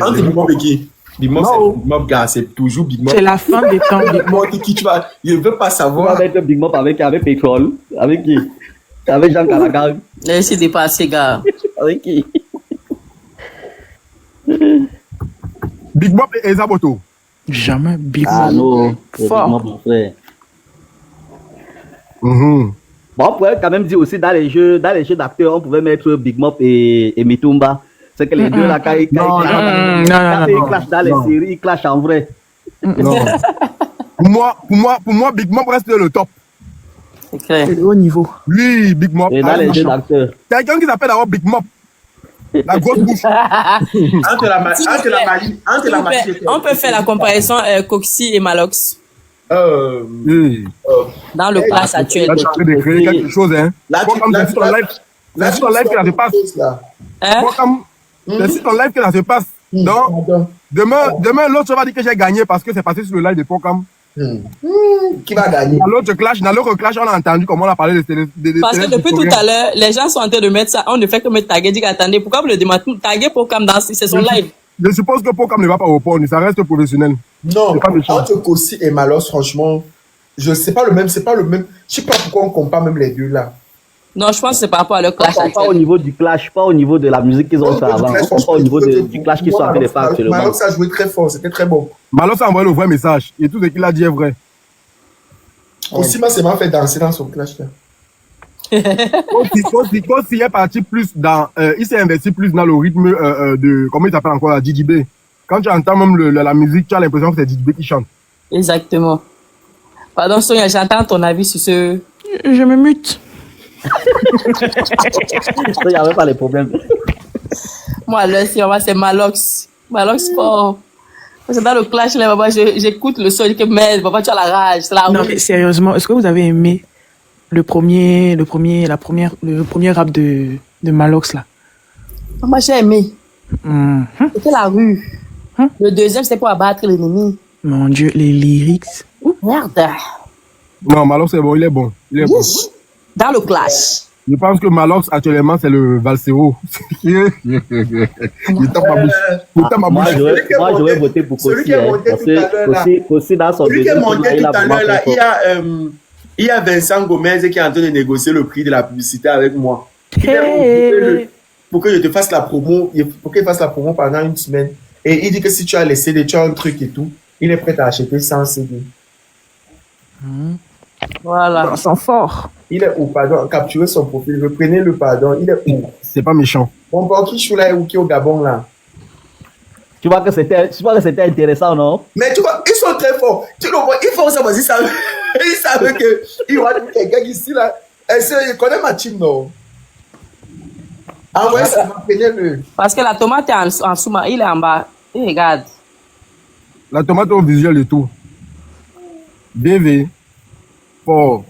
Entre Big Mob et qui? Big Mob, gars, c'est toujours Big Mob. C'est la fin des temps, Big Mob. Qui tu vas... Je ne veux pas savoir. Tu vas mettre Big Mob avec Pétrole. Avec qui? Avec Jean Calagar. Laissez dépasser, gars. Avec qui? Big Mob et Ezaboto. Jamais Big Mob. Ah non, Big Mob, mon frère. Bon, on pourrait quand même dire aussi dans les jeux d'acteurs, on pouvait mettre Big Mob et Mitumba. C'est que les deux là, quand ils clashent dans les séries, ils clashent en vrai. Non. pour moi, Big Mob reste le top. C'est le haut niveau. Lui, Big Mob. Et dans les jeux d'acteurs. Quelqu'un qui s'appelle d'abord Big Mob. La grosse bouche. On peut faire la comparaison Coxy et Malox. Dans le classe actuel. Là, tu es en train de créer quelque chose, hein. C'est ton live que ça se passe. C'est ton live que ça se passe. Donc, demain, l'autre va dire que j'ai gagné parce que c'est passé sur le live de Pokam. Qui va gagner? Dans l'autre clash, on a entendu comment on a parlé de parce que depuis tout à l'heure, les gens sont en train de mettre ça. On ne fait que me taguer, dire attendez, pourquoi vous le demandez? Taguer Pokam dans c'est son live. Je suppose que Pokam ne va pas au pont, ça reste professionnel. Non, entre Kossi et Malos, franchement, je sais pas le même. Je sais pas pourquoi on compare même les deux là. Non, je pense que c'est par rapport à leur clash. Pas au niveau du clash, pas au niveau de la musique qu'ils ont fait avant. Pas au niveau du clash qu'ils sont en train de faire actuellement. Malos a joué très fort, c'était très bon. Malos a envoyé le vrai message et tout ce qu'il a dit est vrai. Kossi m'a seulement fait danser dans son clash là. Kossi est parti plus dans, il s'est investi plus dans le rythme de, comment il s'appelle encore, la DJB. Quand tu entends même la musique, tu as l'impression que c'est DJB qui chante. Exactement. Pardon Sonia, j'entends ton avis sur ce... Je me mute. Il n'y avait pas les problèmes. Moi, là, c'est Malox. Malox Sport. C'est dans le clash, là, maman, j'écoute le son, je dis que merde, papa, tu as la rage. Non, mais sérieusement, est-ce que vous avez aimé le premier rap de Malox, là? Moi, j'ai aimé. C'était la rue. Le deuxième, c'était pour abattre l'ennemi. Mon Dieu, les lyrics. Merde. Non, Malox, c'est bon, il est bon. Il est bon. Dans le clash. Je pense que Malox, actuellement, c'est le Valsero. Il tape ma bouche. Il tape ma Moi, bouche. j'aurais voté pour Celui qui Kossi. est monté tout à l'heure, là. Kossi, dans son Celui qui est deuxième tour, monté il tout a à vraiment l'heure, là, fait fort. il y a Vincent Gomez qui est en train de négocier le prix de la publicité avec moi. Pour que je te fasse la promo, pour qu'il fasse la promo pendant une semaine. Et il dit que si tu as les CD, tu as un truc et tout, il est prêt à acheter 100 CD. Voilà. Ils sont forts. Il est où, pardon, capturez son profil, reprenez le pardon, il est où? C'est pas méchant. Bon, qui chou là ou qui au Gabon là? Tu vois que c'était intéressant, non? Mais tu vois, ils sont très forts. Tu le vois, ils font ça parce qu'ils savent, ils savent qu'il y aura quelqu'un ici là. Il connaît ma team, non? Envoyez ça, prenez-le. Parce que la tomate est en dessous, il est en bas. Et regarde. La tomate au visuel et tout. DV. Fort.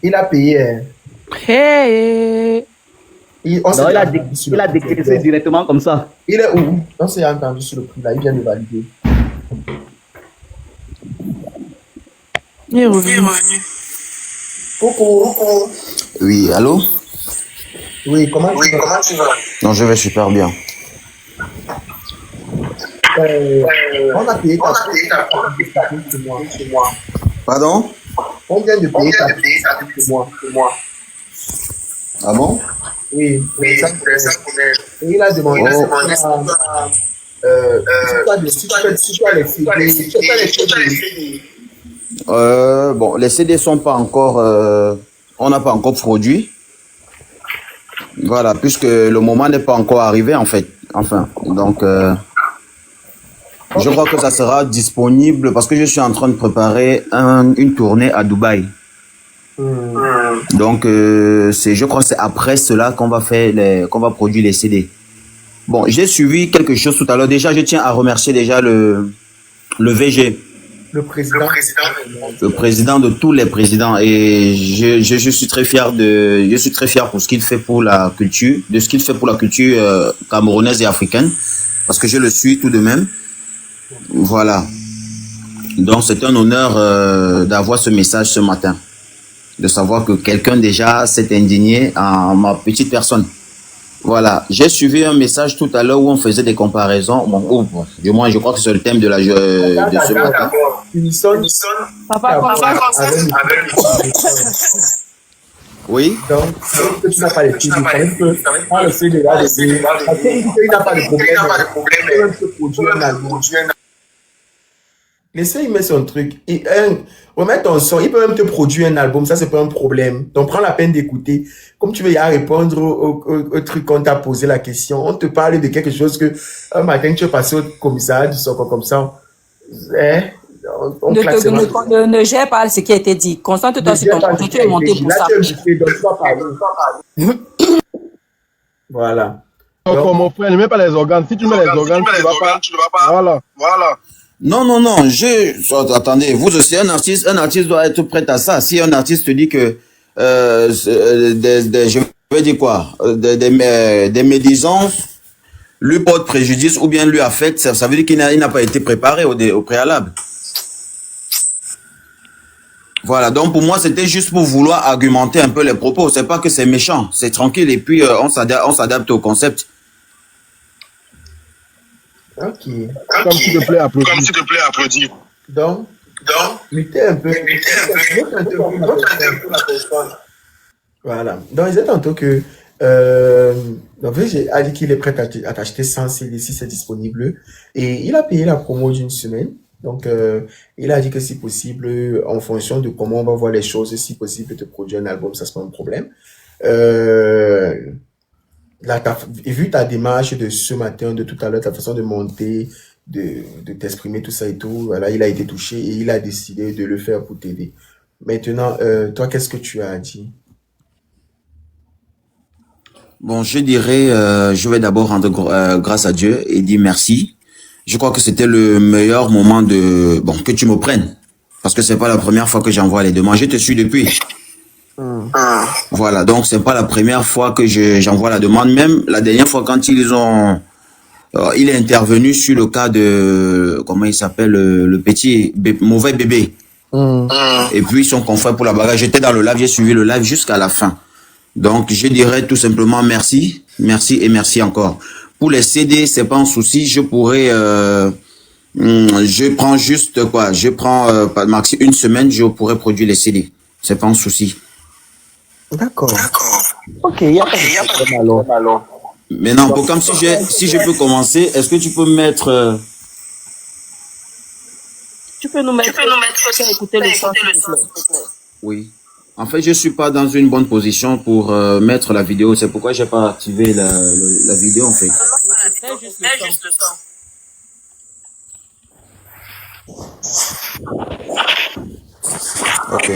Il a payé. Hey. Il a décaissé directement comme ça. Il est où? On s'est entendu sur le prix là, il vient de valider. Il est revenu. Coucou. Oui, allô? Oui, comment tu vas? Non, je vais super bien. On a payé ta chez moi. Pardon? On vient de payer ta chez moi. Ah bon? Oui. Et il a demandé si tu as les CD. Bon, les CD sont pas encore, on n'a pas encore produit. Voilà, puisque le moment n'est pas encore arrivé en fait. Enfin, donc, je crois que ça sera disponible parce que je suis en train de préparer une tournée à Dubaï. Donc, je crois que c'est après cela qu'on va faire qu'on va produire les CD. Bon, j'ai suivi quelque chose tout à l'heure. Déjà, je tiens à remercier déjà le VG. Le président de tous les présidents, et je suis très fier pour ce qu'il fait pour la culture, camerounaise et africaine, parce que je le suis tout de même. Voilà. Donc c'est un honneur d'avoir ce message ce matin, de savoir que quelqu'un déjà s'est indigné en ma petite personne. Voilà, j'ai suivi un message tout à l'heure où on faisait des comparaisons. Bon, du moins, je crois que c'est le thème de ce matin. Oui. Donc, tu n'as pas les filles, il n'a pas de problème. Laissez-lui mettre son truc. Remettre ton son, il peut même te produire un album, ça c'est pas un problème. Donc prends la peine d'écouter. Comme tu veux y répondre au truc qu'on t'a posé la question, on te parle de quelque chose que un matin tu es passé au commissariat du Soccer comme ça. Ne gère pas ce qui a été dit. Concentre-toi sur ton projet, tu es monté pour ça. Voilà. Donc, mon frère, ne mets pas les organes. Si tu mets les organes, tu ne vas pas. Voilà. Non. Attendez, vous aussi, un artiste doit être prêt à ça. Si un artiste te dit que, je vais dire quoi, des médisances lui portent préjudice ou bien lui affectent, ça veut dire qu'il n'a pas été préparé au préalable. Voilà, donc pour moi, c'était juste pour vouloir argumenter un peu les propos. C'est pas que c'est méchant, c'est tranquille et puis on s'adapte au concept. Ok. Comme s'il te plaît, applaudis. Donc, luttez un peu. Voilà. Donc, il disait tantôt que j'ai dit qu'il est prêt à t'acheter 100 CD si c'est disponible. Et il a payé la promo d'une semaine. Donc, il a dit que si possible, en fonction de comment on va voir les choses, si possible, te produire un album, ça c'est pas un problème. Vu ta démarche de ce matin, de tout à l'heure, ta façon de monter, de t'exprimer, tout ça et tout. Voilà, il a été touché et il a décidé de le faire pour t'aider. Maintenant, toi, qu'est-ce que tu as dit? Bon, je dirais, je vais d'abord rendre grâce à Dieu et dire merci. Je crois que c'était le meilleur moment que tu me prennes. Parce que c'est pas la première fois que j'envoie les demandes. Je te suis depuis. Voilà, donc c'est pas la première fois que j'envoie la demande. Même la dernière fois quand il est intervenu sur le cas de, comment il s'appelle, le petit mauvais bébé. Et puis son confrère pour la bagarre. J'étais dans le live, j'ai suivi le live jusqu'à la fin. Donc je dirais tout simplement merci, merci et merci encore. Pour les CD, c'est pas un souci. Je pourrais, je prends juste quoi, je prends maxi une semaine, je pourrais produire les CD. C'est pas un souci. D'accord. Ok, il y a pas de problème alors. Maintenant, pour comme si je peux commencer, est-ce que tu peux mettre Tu peux nous mettre écouter le son. Oui. En fait, je suis pas dans une bonne position pour mettre la vidéo. C'est pourquoi j'ai pas activé la vidéo en fait. Fais juste le son. Ok.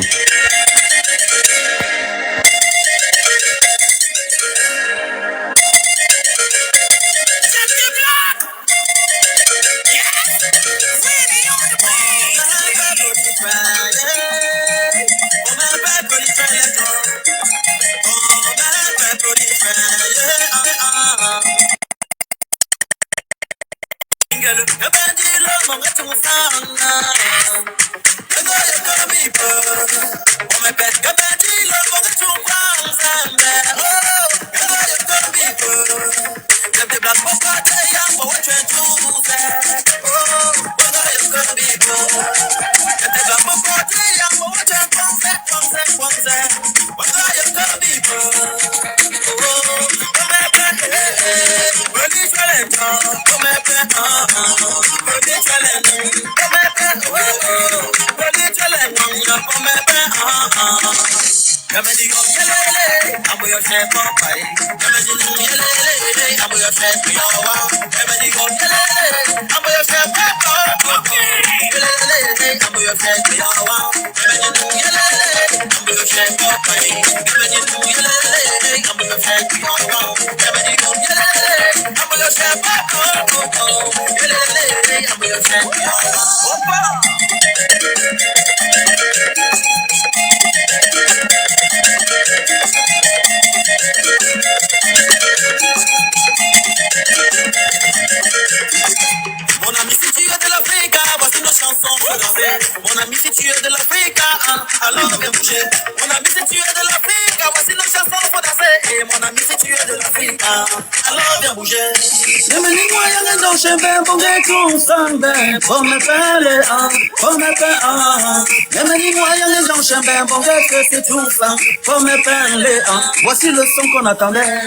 Voici le son qu'on attendait.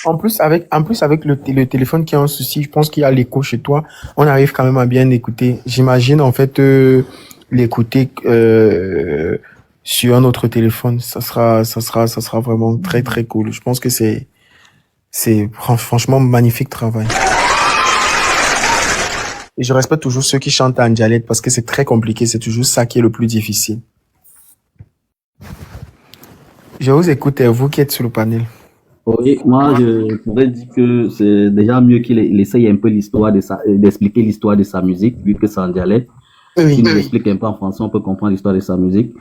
En plus, avec le téléphone qui a un souci, je pense qu'il y a l'écho chez toi. On arrive quand même à bien écouter. J'imagine, en fait, l'écouter, sur un autre téléphone. Ça sera vraiment très, très cool. Je pense que c'est franchement magnifique travail. Et je respecte toujours ceux qui chantent en dialecte parce que c'est très compliqué. C'est toujours ça qui est le plus difficile. Je vous écoute, vous qui êtes sur le panel. Oui, moi, je pourrais dire que c'est déjà mieux qu'il essaye un peu d'expliquer l'histoire de sa musique, vu que c'est en dialecte. qui nous explique un peu en français, on peut comprendre l'histoire de sa musique.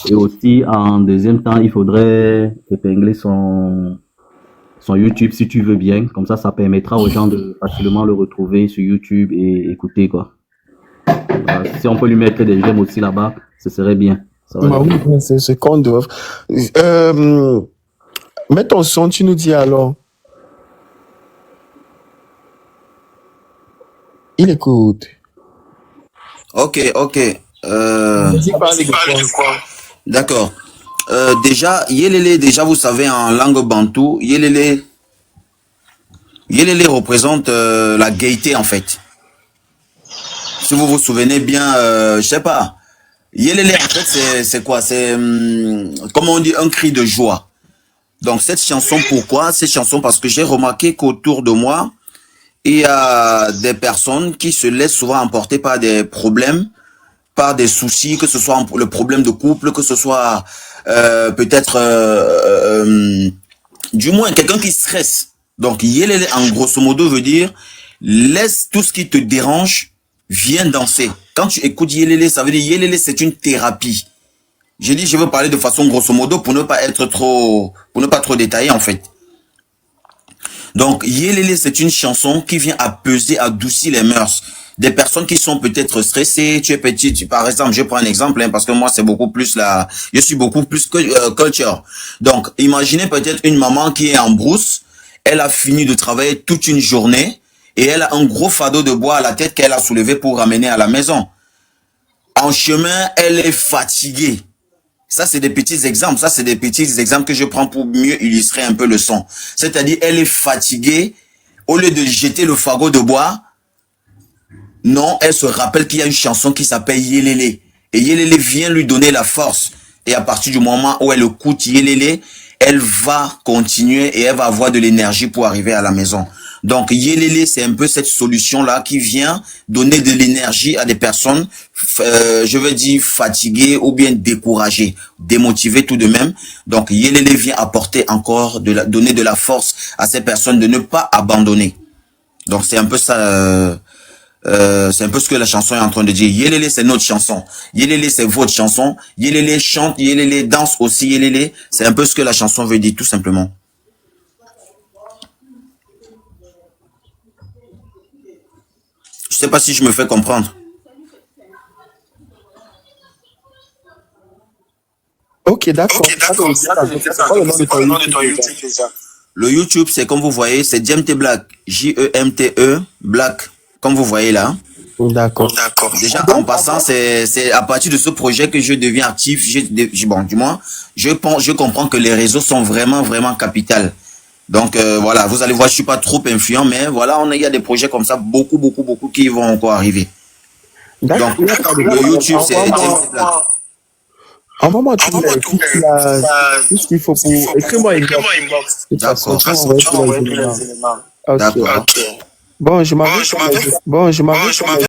Et aussi, en deuxième temps, il faudrait épingler son YouTube, si tu veux bien. Comme ça permettra aux gens de facilement le retrouver sur YouTube et écouter, quoi. Voilà. Si on peut lui mettre des j'aime aussi là-bas, ce serait bien. Oui, c'est ce qu'on doit. Mets ton son, tu nous dis alors. Il écoute. Ok. D'accord. Déjà, Yelele, vous savez, en langue bantou, Yelele représente la gaieté, en fait. Si vous vous souvenez bien, je sais pas. Yelele, en fait, c'est quoi? C'est, comment on dit, un cri de joie. Donc, cette chanson, pourquoi? Cette chanson, parce que j'ai remarqué qu'autour de moi, il y a des personnes qui se laissent souvent emporter par des problèmes, par des soucis, que ce soit le problème de couple, que ce soit peut-être, du moins, quelqu'un qui stresse. Donc, Yelele, en grosso modo, veut dire, laisse tout ce qui te dérange, viens danser. Quand tu écoutes Yelele, ça veut dire Yelele, c'est une thérapie. J'ai dit, je veux parler de façon grosso modo pour ne pas trop détailler, en fait. Donc, Yelele, c'est une chanson qui vient apaiser, adoucir les mœurs. Des personnes qui sont peut-être stressées, tu es petit, par exemple, je prends un exemple, parce que moi, c'est beaucoup plus je suis beaucoup plus culture. Donc, imaginez peut-être une maman qui est en brousse, elle a fini de travailler toute une journée, et elle a un gros fardeau de bois à la tête qu'elle a soulevé pour ramener à la maison. En chemin, elle est fatiguée. Ça, c'est des petits exemples. Ça, c'est des petits exemples que je prends pour mieux illustrer un peu le son. C'est-à-dire, elle est fatiguée. Au lieu de jeter le fagot de bois, non, elle se rappelle qu'il y a une chanson qui s'appelle Yelele. Et Yelele vient lui donner la force. Et à partir du moment où elle écoute Yelele, elle va continuer et elle va avoir de l'énergie pour arriver à la maison. Donc, Yelele, c'est un peu cette solution-là qui vient donner de l'énergie à des personnes, je veux dire, fatiguées ou bien découragées, démotivées tout de même. Donc, Yelele vient apporter encore, donner de la force à ces personnes de ne pas abandonner. Donc, c'est un peu ça, c'est un peu ce que la chanson est en train de dire. Yelele, c'est notre chanson. Yelele, c'est votre chanson. Yelele chante, Yelele danse aussi, Yelele. C'est un peu ce que la chanson veut dire, tout simplement. Je sais pas si je me fais comprendre. Ok, d'accord. Le YouTube, c'est comme vous voyez, c'est Jemte Black. J-E-M-T-E, Black. Comme vous voyez là. D'accord. Déjà, en passant, c'est à partir de ce projet que je deviens actif. Bon, du moins, je comprends que les réseaux sont vraiment, vraiment capitales. Donc, voilà, vous allez voir, je suis pas trop influent, mais voilà, il y a des projets comme ça, beaucoup qui vont encore arriver. Donc, le YouTube, c'est Jemte Black. Envoie-moi tout ce qu'il faut pour... Écris-moi inbox. D'accord. D'accord. Bon, je m'en vais.